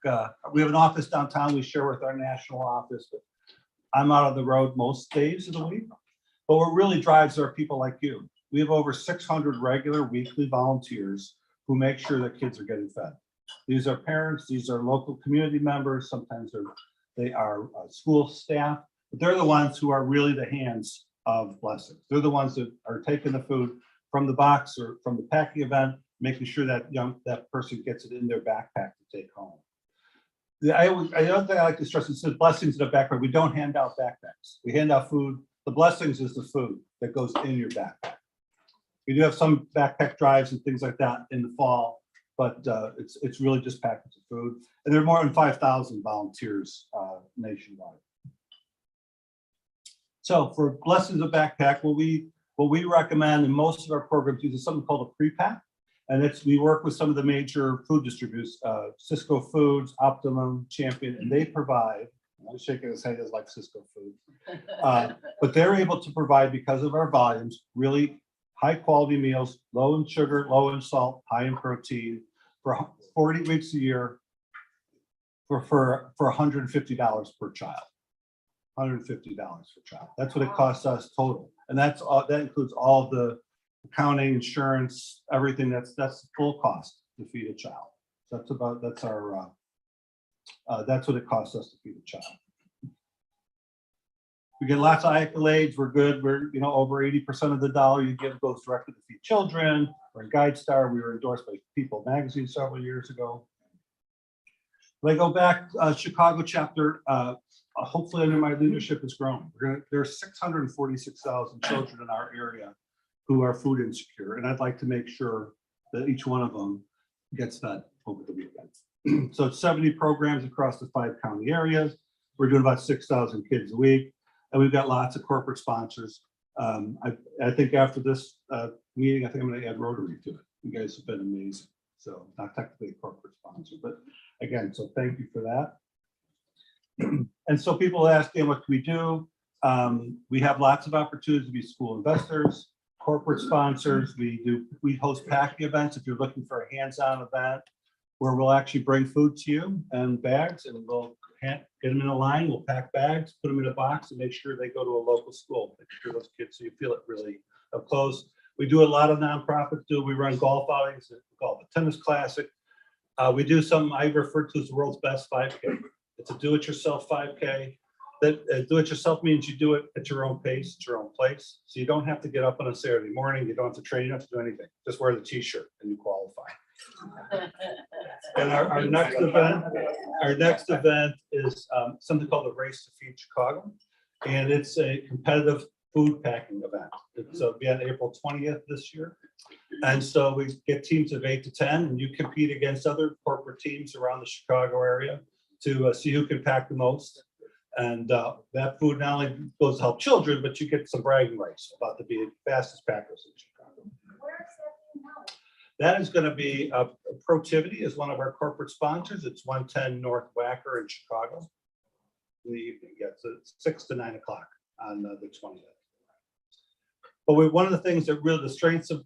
we have an office downtown. We share with our national office, but I'm out on the road most days of the week. But what really drives are people like you. We have over 600 regular weekly volunteers who make sure that kids are getting fed. These are parents, these are local community members, sometimes they are school staff, but they're the ones who are really the hands of blessings. They're the ones that are taking the food from the box or from the packing event, making sure that that person gets it in their backpack to take home. The other thing I like to stress is the blessings in the backpack. We don't hand out backpacks. We hand out food. The blessings is the food that goes in your backpack. We do have some backpack drives and things like that in the fall, but it's really just packets of food. And there are more than 5,000 volunteers nationwide. So for blessings of backpack, what we recommend in most of our programs is something called a pre-pack. And we work with some of the major food distributors, Cisco Foods, Optimum, Champion, and they provide, I'm shaking his head as like Cisco Foods, but they're able to provide, because of our volumes, really high quality meals, low in sugar, low in salt, high in protein, for 40 weeks a year for $150 per child. $150 per child. That's what it costs us total. And that includes all the accounting, insurance, everything. That's the full cost to feed a child. So that's what it costs us to feed a child. We get lots of accolades. We're good. We're, over 80% of the dollar you give goes directly to feed children. We're in GuideStar. We were endorsed by People magazine several years ago. When I go back, Chicago chapter, hopefully under my leadership has grown. There's 646,000 children in our area who are food insecure. And I'd like to make sure that each one of them gets fed over the weekend. So it's 70 programs across the 5 county areas. We're doing about 6,000 kids a week. And we've got lots of corporate sponsors. I think after this meeting, I think I'm going to add Rotary to it. You guys have been amazing. So not technically a corporate sponsor, but again, so thank you for that. And so people ask, what can we do? We have lots of opportunities to be school investors, corporate sponsors. We host packing events. If you're looking for a hands-on event where we'll actually bring food to you and bags, and we'll get them in a line, we'll pack bags, put them in a box, and make sure they go to a local school. Make sure those kids, so you feel it really up close. We do a lot of nonprofits. We run golf outings, we call it the Tennis Classic. We do something I refer to as the world's best 5K. It's a do-it-yourself 5K. That do-it-yourself means you do it at your own pace, at your own place. So you don't have to get up on a Saturday morning. You don't have to train. You don't have to do anything. Just wear the T-shirt and you qualify. And our next event is something called the Race to Feed Chicago, and it's a competitive food packing event. It'll be on April 20th this year. And so we get teams of 8 to 10, and you compete against other corporate teams around the Chicago area to see who can pack the most. And that food not only goes to help children, but you get some bragging rights about the being fastest packers in Chicago. Where is that being held? That is going to be Protivity is one of our corporate sponsors. It's 110 North Wacker in Chicago. In the evening, yeah, so it's 6 to 9 o'clock on the 20th. But one of the things that really the strengths of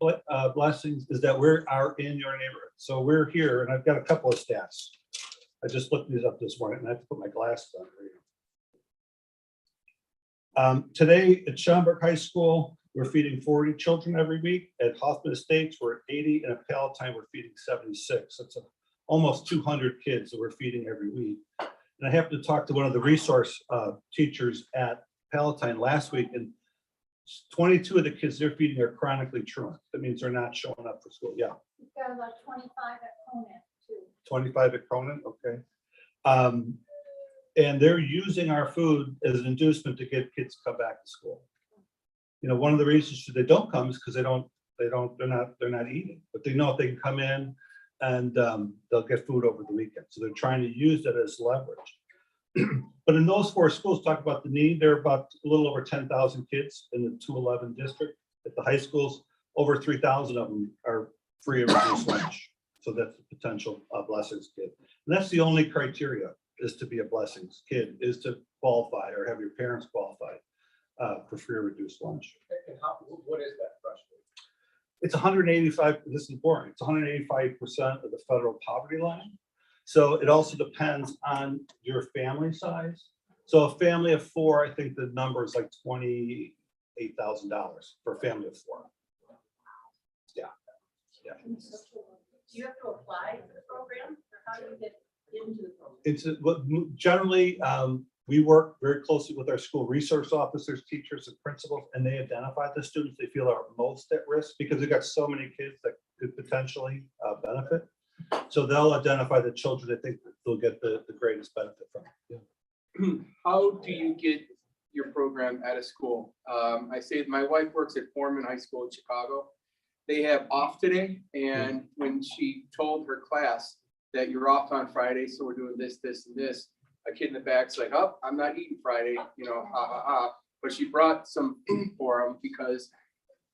Blessings is that we are in your neighborhood. So we're here, and I've got a couple of stats. I just looked these up this morning, and I have to put my glasses on. Today at Schaumburg High School, we're feeding 40 children every week. At Hoffman Estates, we're at 80, and at Palatine, we're feeding 76. That's almost 200 kids that we're feeding every week. And I happened to talk to one of the resource teachers at Palatine last week, and 22 of the kids they're feeding are chronically truant. That means they're not showing up for school. Yeah. You've got about 25 at Conant too. 25 at Cronin, okay. And they're using our food as an inducement to get kids to come back to school. You know, one of the reasons they don't come is because they're not eating, but they know if they can come in and they'll get food over the weekend. So they're trying to use that as leverage. But in those 4 schools, talk about the need, there are about a little over 10,000 kids in the 211 district. At the high schools, over 3,000 of them are free of reduced lunch. So that's the potential Blessings kid. And that's the only criteria is to be a Blessings kid, is to qualify or have your parents qualify for free or reduced lunch. And what is that threshold? It's 185, this is important, it's 185% of the federal poverty line. So it also depends on your family size. So a family of 4, I think the number is like $28,000 for a family of 4. Yeah. Yeah. Do you have to apply for the program, or how do you get into the program? It's generally, we work very closely with our school resource officers, teachers, and principals, and they identify the students they feel are most at risk because they've got so many kids that could potentially benefit. So they'll identify the children they think they'll get the greatest benefit from. Yeah. How do you get your program at a school? I say my wife works at Foreman High School in Chicago. They have off today, and when she told her class that you're off on Friday, so we're doing this, this, and this, a kid in the back's like, "Oh, I'm not eating Friday," you know, ha ha ha. But she brought some food for him because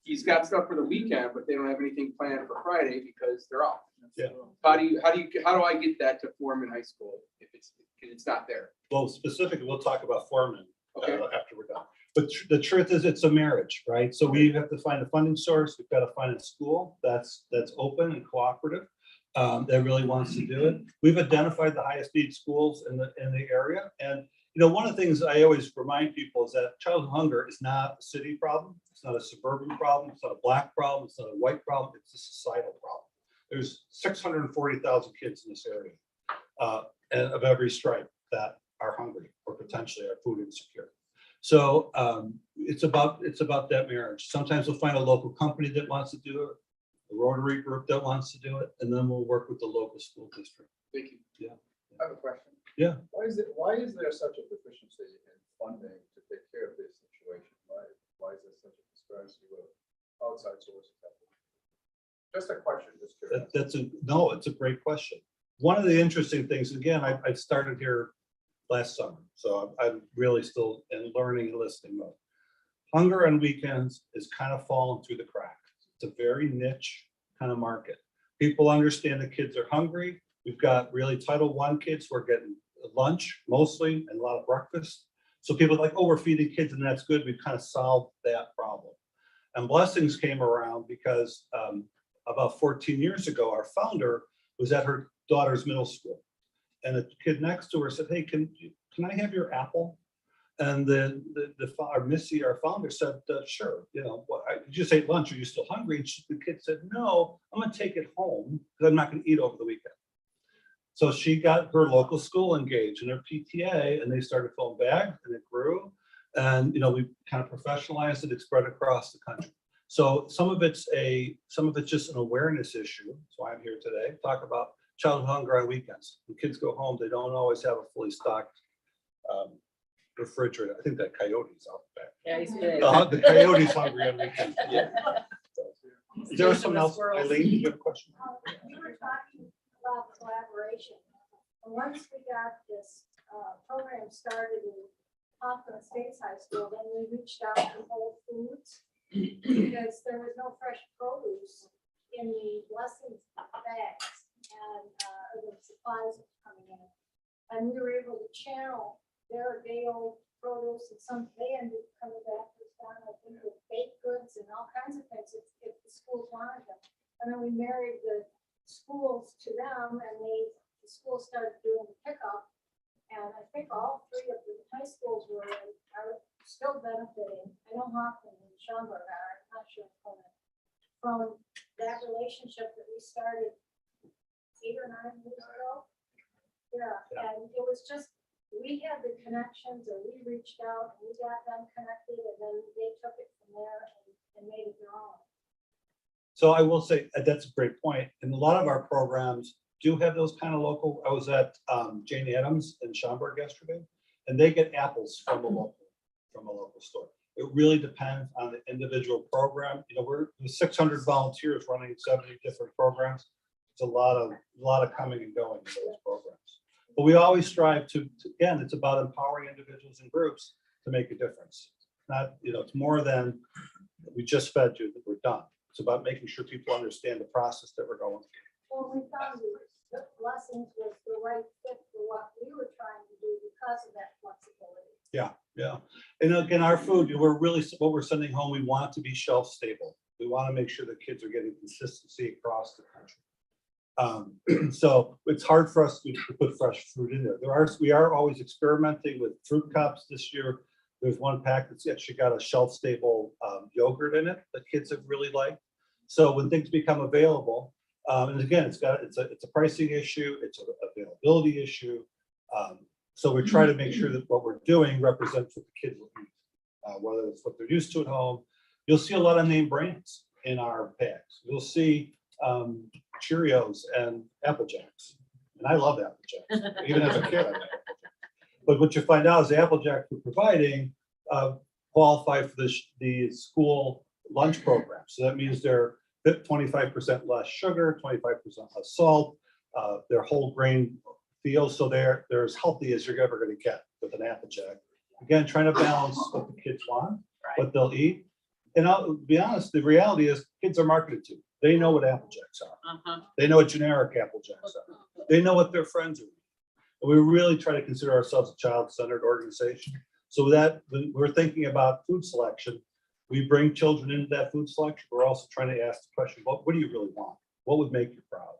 he's got stuff for the weekend, but they don't have anything planned for Friday because they're off. Yeah. How do I get that to Foreman High School if it's not there? Well, specifically, we'll talk about Foreman Okay. after we're done. But the truth is, it's a marriage, right? So we have to find a funding source. We've got to find a school that's open and cooperative, that really wants to do it. We've identified the highest need schools in the area, and you know, one of the things I always remind people is that childhood hunger is not a city problem. It's not a suburban problem. It's not a Black problem. It's not a white problem. It's a societal problem. There's 640,000 kids in this area, and of every stripe that are hungry or potentially are food insecure. So it's about that marriage. Sometimes we'll find a local company that wants to do it, a Rotary group that wants to do it, and then we'll work with the local school district. Thank you. Yeah. I have a question. Yeah. Why is there such a deficiency in funding to take care of this situation? Why is there such a discrepancy with outside sources? Just a question, just curious. It's a great question. One of the interesting things, again, I started here last summer, so I'm really still in learning and listening mode. Hunger on weekends is kind of falling through the cracks. It's a very niche kind of market. People understand the kids are hungry. We've got really Title I kids who are getting lunch mostly and a lot of breakfast. So people are like, oh, we're feeding kids and that's good. We've kind of solved that problem. And Blessings came around because about 14 years ago, our founder was at her daughter's middle school. And a kid next to her said, hey, can I have your apple? And then Missy, our founder, said, sure. You know, you just ate lunch. Are you still hungry? And the kid said, no, I'm going to take it home because I'm not going to eat over the weekend. So she got her local school engaged in her PTA, and they started filling bags, and it grew. And you know, we kind of professionalized it. It spread across the country. So some of it's just an awareness issue. That's why I'm here today. Talk about childhood hunger on weekends. When kids go home, they don't always have a fully stocked refrigerator. I think that coyote's out back. Yeah, he's big. The coyote's hungry on weekends. Is there someone else? Eileen, you have a question? You were talking about collaboration. And once we got this program started in Hoffman Estates High School, then we reached out to Whole Foods because there was no fresh produce in the blessings bags and the supplies that were coming in. And we were able to channel their day-old produce and they ended up coming back to us, I think, with baked goods and all kinds of things if the schools wanted them. And then we married the schools to them and the schools started doing the pickup. And I think all three of the high schools are still benefiting. I know Hoffman and Schaumburg are, I'm not sure from that relationship that we started 8 or 9 years ago. Yeah, and it was just, we had the connections and we reached out and we got them connected and then they took it from there and made it their own. So I will say that's a great point. And a lot of our programs do have those kind of local. I was at Jane Addams in Schaumburg yesterday, and they get apples from a local store. It really depends on the individual program. You know, we're 600 volunteers running 70 different programs. It's a lot of coming and going in those programs. But we always strive to again, it's about empowering individuals and groups to make a difference. Not, it's more than we just fed you that we're done. It's about making sure people understand the process that we're going through. Well, we found the blessings was the right fit for what we were trying to do because of that flexibility. Yeah. And again, our food, we're really, what we're sending home, we want it to be shelf stable. We want to make sure that kids are getting consistency across the country. So it's hard for us to put fresh fruit in there. We are always experimenting with fruit cups this year. There's one pack that's actually got a shelf stable yogurt in it that kids have really liked. So when things become available, and again, it's a pricing issue, it's an availability issue. So we try to make sure that what we're doing represents what the kids will eat, whether it's what they're used to at home. You'll see a lot of name brands in our packs. You'll see Cheerios and Apple Jacks. And I love Apple Jacks, even as a kid. I love Apple Jacks. But what you find out is the Apple Jacks we're providing qualify for the school lunch program. So that means they're 25% less sugar, 25% less salt. They're whole grain feel, so they're as healthy as you're ever going to get with an Apple Jack. Again, trying to balance what the kids want, what they'll eat. And I'll be honest, the reality is kids are marketed to. They know what Apple Jacks are. They know what generic Apple Jacks are. They know what their friends are eating. And we really try to consider ourselves a child-centered organization. So that when we're thinking about food selection, we bring children into that food selection. We're also trying to ask the question, what do you really want? What would make you proud?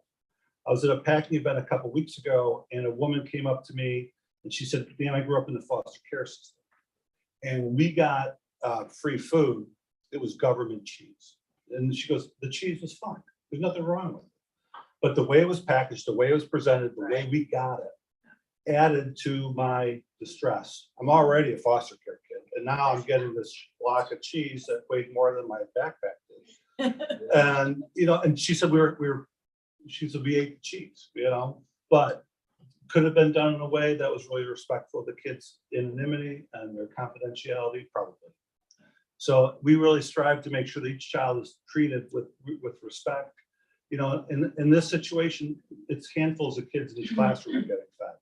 I was at a packing event a couple of weeks ago, and a woman came up to me and she said, "Dan, I grew up in the foster care system. And we got free food. It was government cheese." And she goes, "The cheese was fine. There's nothing wrong with it. But the way it was packaged, the way it was presented, the way we got it, added to my distress. I'm already a foster care kid, and now I'm getting this block of cheese that weighed more than my backpack did." And and she said she said we ate cheese, but could have been done in a way that was really respectful of the kids' anonymity and their confidentiality, probably. So we really strive to make sure that each child is treated with respect. In this situation, it's handfuls of kids in each classroom are getting fed.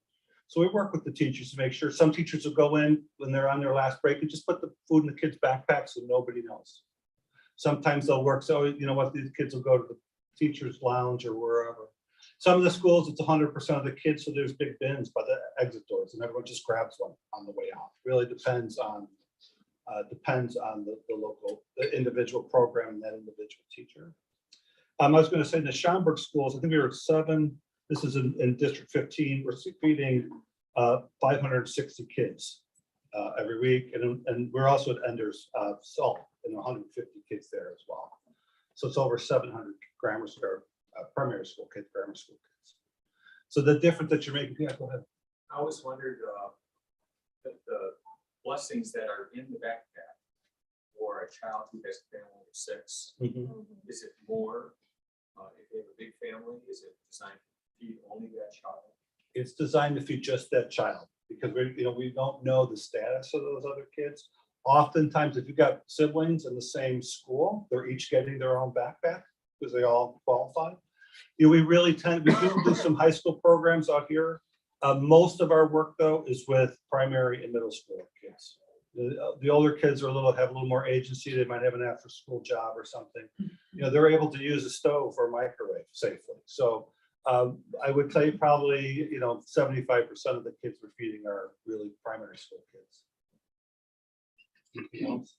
So we work with the teachers to make sure. Some teachers will go in when they're on their last break and just put the food in the kids' backpacks so nobody knows. Sometimes they'll work, so these kids will go to the teacher's lounge or wherever. Some of the schools, it's 100% of the kids, so there's big bins by the exit doors and everyone just grabs one on the way out. Really depends on the individual program and that individual teacher. I was going to say in the Schaumburg schools, I think we were at 7, this is in District 15, we're feeding 560 kids every week. And we're also at Enders Salt, and 150 kids there as well. So it's over 700 grammar school, primary school kids, grammar school kids. So the difference that you're making, yeah, go ahead. I always wondered that the blessings that are in the backpack for a child who has a family of 6, is it more, if they have a big family, is it designed to feed only that child? It's designed to feed just that child. because we don't know the status of those other kids. Oftentimes, if you've got siblings in the same school, they're each getting their own backpack because they all qualify. We really we do some high school programs out here. Most of our work though is with primary and middle school kids. The older kids have a little more agency. They might have an after school job or something. They're able to use a stove or microwave safely. So I would tell you probably 75% of the kids we're feeding are really primary school kids. Anything else?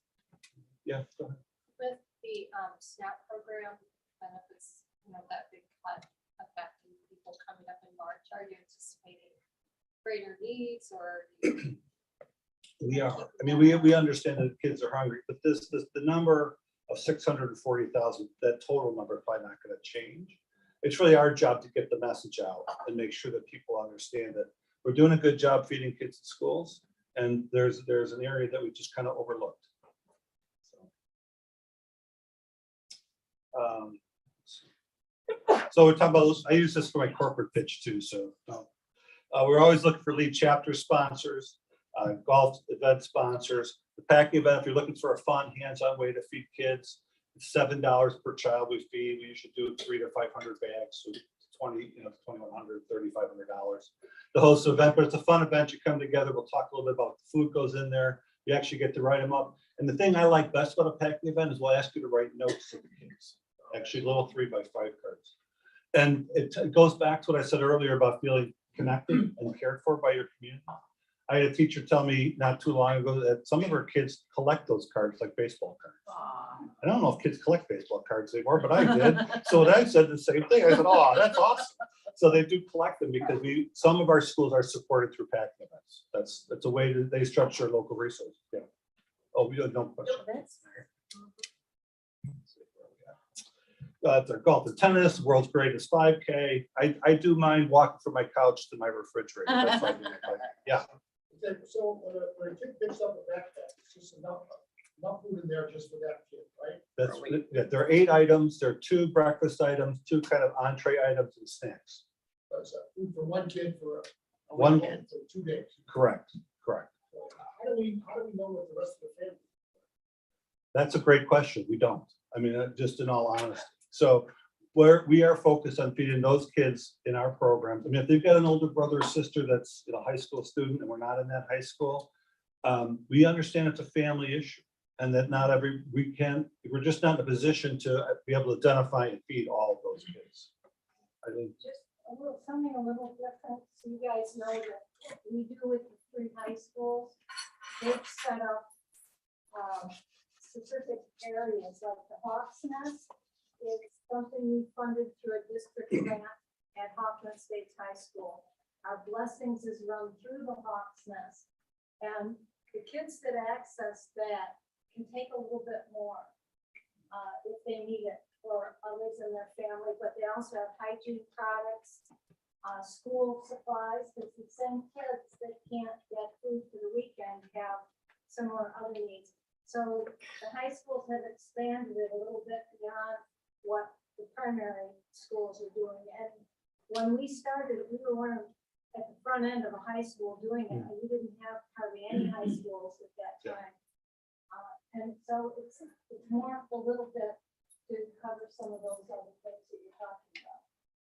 Yeah. Go ahead. With the SNAP program benefits, that big cut affecting people coming up in March, are you anticipating greater needs or? We are. I mean, we understand that kids are hungry, but the number of 640,000, that total number is probably not going to change. It's really our job to get the message out and make sure that people understand that we're doing a good job feeding kids in schools, and there's an area that we just kind of overlooked. So we're talking about those. I use this for my corporate pitch too. So we're always looking for lead chapter sponsors, golf event sponsors. The packing event, if you're looking for a fun, hands-on way to feed kids, it's $7 per child we feed. We usually do 300 to 500 bags, so $2,100, $3,500. The host of the event, but it's a fun event. You come together. We'll talk a little bit about the food goes in there. You actually get to write them up. And the thing I like best about a packing event is we'll ask you to write notes to the kids, actually little 3x5 cards. And it goes back to what I said earlier about feeling connected and cared for by your community. I had a teacher tell me not too long ago that some of her kids collect those cards like baseball cards. I don't know if kids collect baseball cards anymore, but I did. So what I said the same thing. I said, "Oh, that's awesome." So they do collect them because some of our schools are supported through packing events. That's a way that they structure local resources. Yeah. Oh, we don't know. They're golf and tennis, world's greatest 5K. I do mind walking from my couch to my refrigerator. That's what I do. Yeah. So when a kid picks up a backpack, it's just enough food in there just for that kid, right? There are 8 items. There are 2 breakfast items, 2 kind of entree items and snacks. That's food for one kid for One for 2 days. Correct. So how do we know what the rest of the family? That's a great question. We don't. I mean, just in all honesty. So we are focused on feeding those kids in our programs. I mean, if they've got an older brother or sister that's a high school student and we're not in that high school, we understand it's a family issue and that we're just not in a position to be able to identify and feed all of those kids. I think Just something a little different, so you guys know that we do with the 3 high schools. They've set up specific areas like the Hawk's Nest. It's something we funded through a district grant at Hoffman State High School. Our blessings is run through the Hawk's Nest. And the kids that access that can take a little bit more if they need it for others in their family, but they also have hygiene products, school supplies, because the same kids that can't get food for the weekend have similar other needs. So the high schools have expanded it a little bit beyond what the primary schools are doing. And when we started, we were at the front end of a high school doing it, and we didn't have hardly any high schools at that time. And so it's more a little bit to cover some of those other things that you're talking about.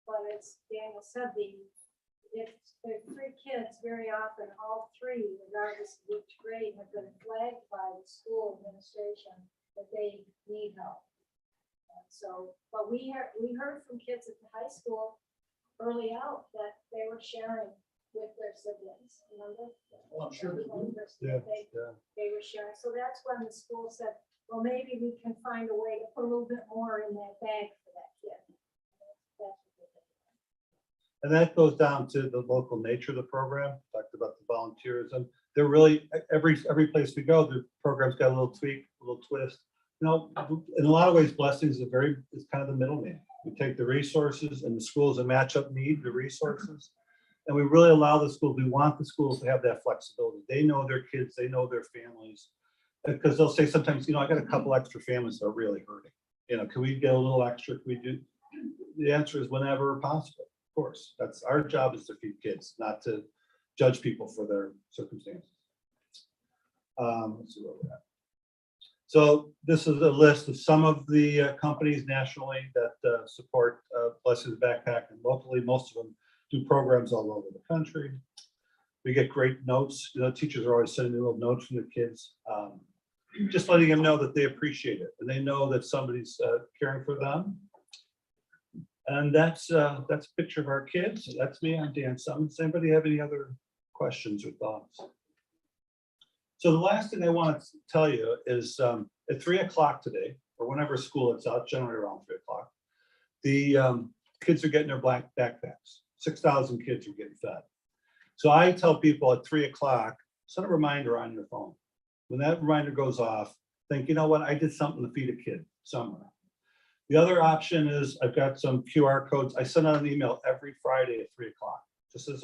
But as Daniel said, if there are 3 kids, very often all 3, regardless of which grade, have been flagged by the school administration that they need help. So, but we heard from kids at the high school early out that they were sharing with their siblings, remember? Well, I'm sure they do. They were sharing. So that's when the school said, well, maybe we can find a way to put a little bit more in that bag for that kid. And that goes down to the local nature of the program. Talked about the volunteerism. They're really, every place we go, the program's got a little tweak, a little twist. In a lot of ways, Blessings is kind of the middleman. We take the resources and the schools that match up need the resources. And we really allow the schools, we want the schools to have that flexibility. They know their kids, they know their families. Because they'll say sometimes, I got a couple extra families that are really hurting. Can we get a little extra? Can we do? The answer is whenever possible. Of course, that's our job, is to feed kids, not to judge people for their circumstances. Let's see where we're at. So this is a list of some of the companies nationally that support Blessing the Backpack, and locally, most of them do programs all over the country. We get great notes. You know, teachers are always sending little notes from the kids, just letting them know that they appreciate it and they know that somebody's caring for them. And that's a picture of our kids. That's me. I'm Dan Summins. Anybody have any other questions or thoughts? So the last thing I want to tell you is at 3 o'clock today, or whenever school is out, generally around 3 o'clock, the kids are getting their black backpacks. 6,000 kids are getting fed. So I tell people at 3 o'clock, set a reminder on your phone. When that reminder goes off, think, you know what, I did something to feed a kid somewhere. The other option is I've got some QR codes. I send out an email every Friday at 3 o'clock. Just as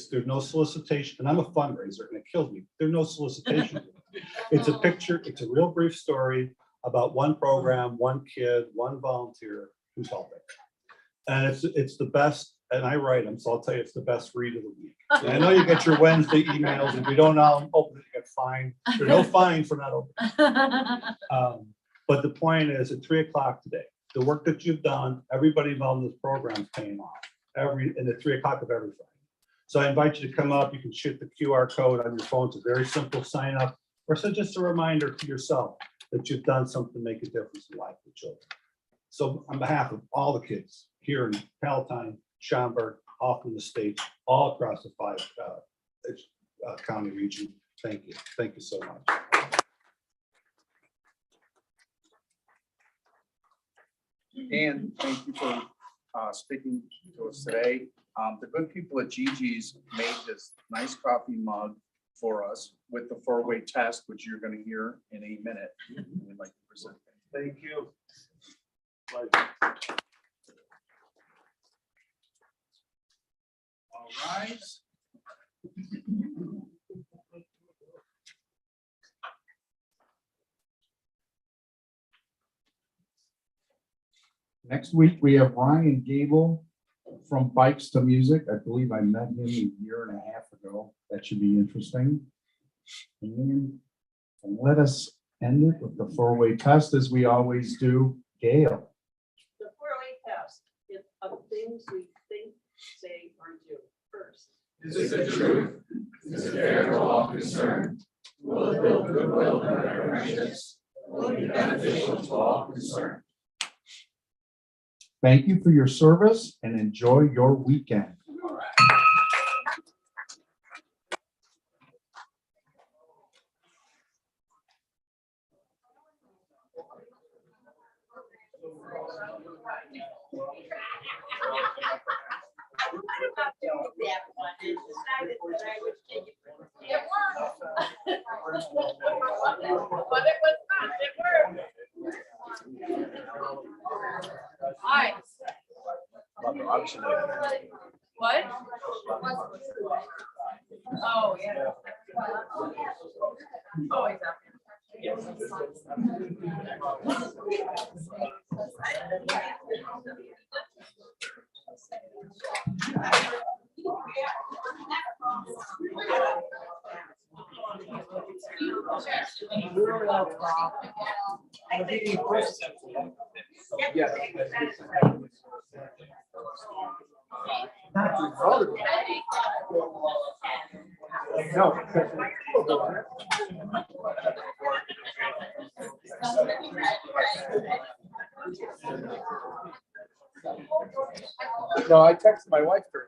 there's no solicitation, and I'm a fundraiser and it kills me. There's no solicitation. It's a picture, it's a real brief story about one program, one kid, one volunteer who's helping. And it's the best, and I write them, so I'll tell you it's the best read of the week. And I know you get your Wednesday emails, if you don't open it, you get fined. There's no fine for not opening. But the point is, at 3 o'clock today, the work that you've done, everybody involved in this program is paying off and at 3 o'clock of every Friday. So I invite you to come up. You can shoot the QR code on your phone. It's a very simple sign up, or so just a reminder to yourself that you've done something to make a difference in the life of children. So on behalf of all the kids here in Palatine, Schaumburg, off in the state, all across the 5 county region, thank you. Thank you so much. And thank you for speaking to us today. The good people at Gigi's made this nice coffee mug for us with the 4-way test, which you're going to hear in a minute. We'd like to present. Thank you. All right. Next week, we have Ryan Gable from Bikes to Music. I believe I met him a year and a half ago. That should be interesting. And let us end it with the 4-way test as we always do. Gail. The 4-way test is of things we think, say, or do. First, Is it the truth? Is it fair to all concerned? Will it build goodwill and righteousness? Will it be beneficial to all concerned? Thank you for your service and enjoy your weekend. But it was not, it worked. Hi. What? Oh, yeah. Oh, exactly. No, I texted my wife for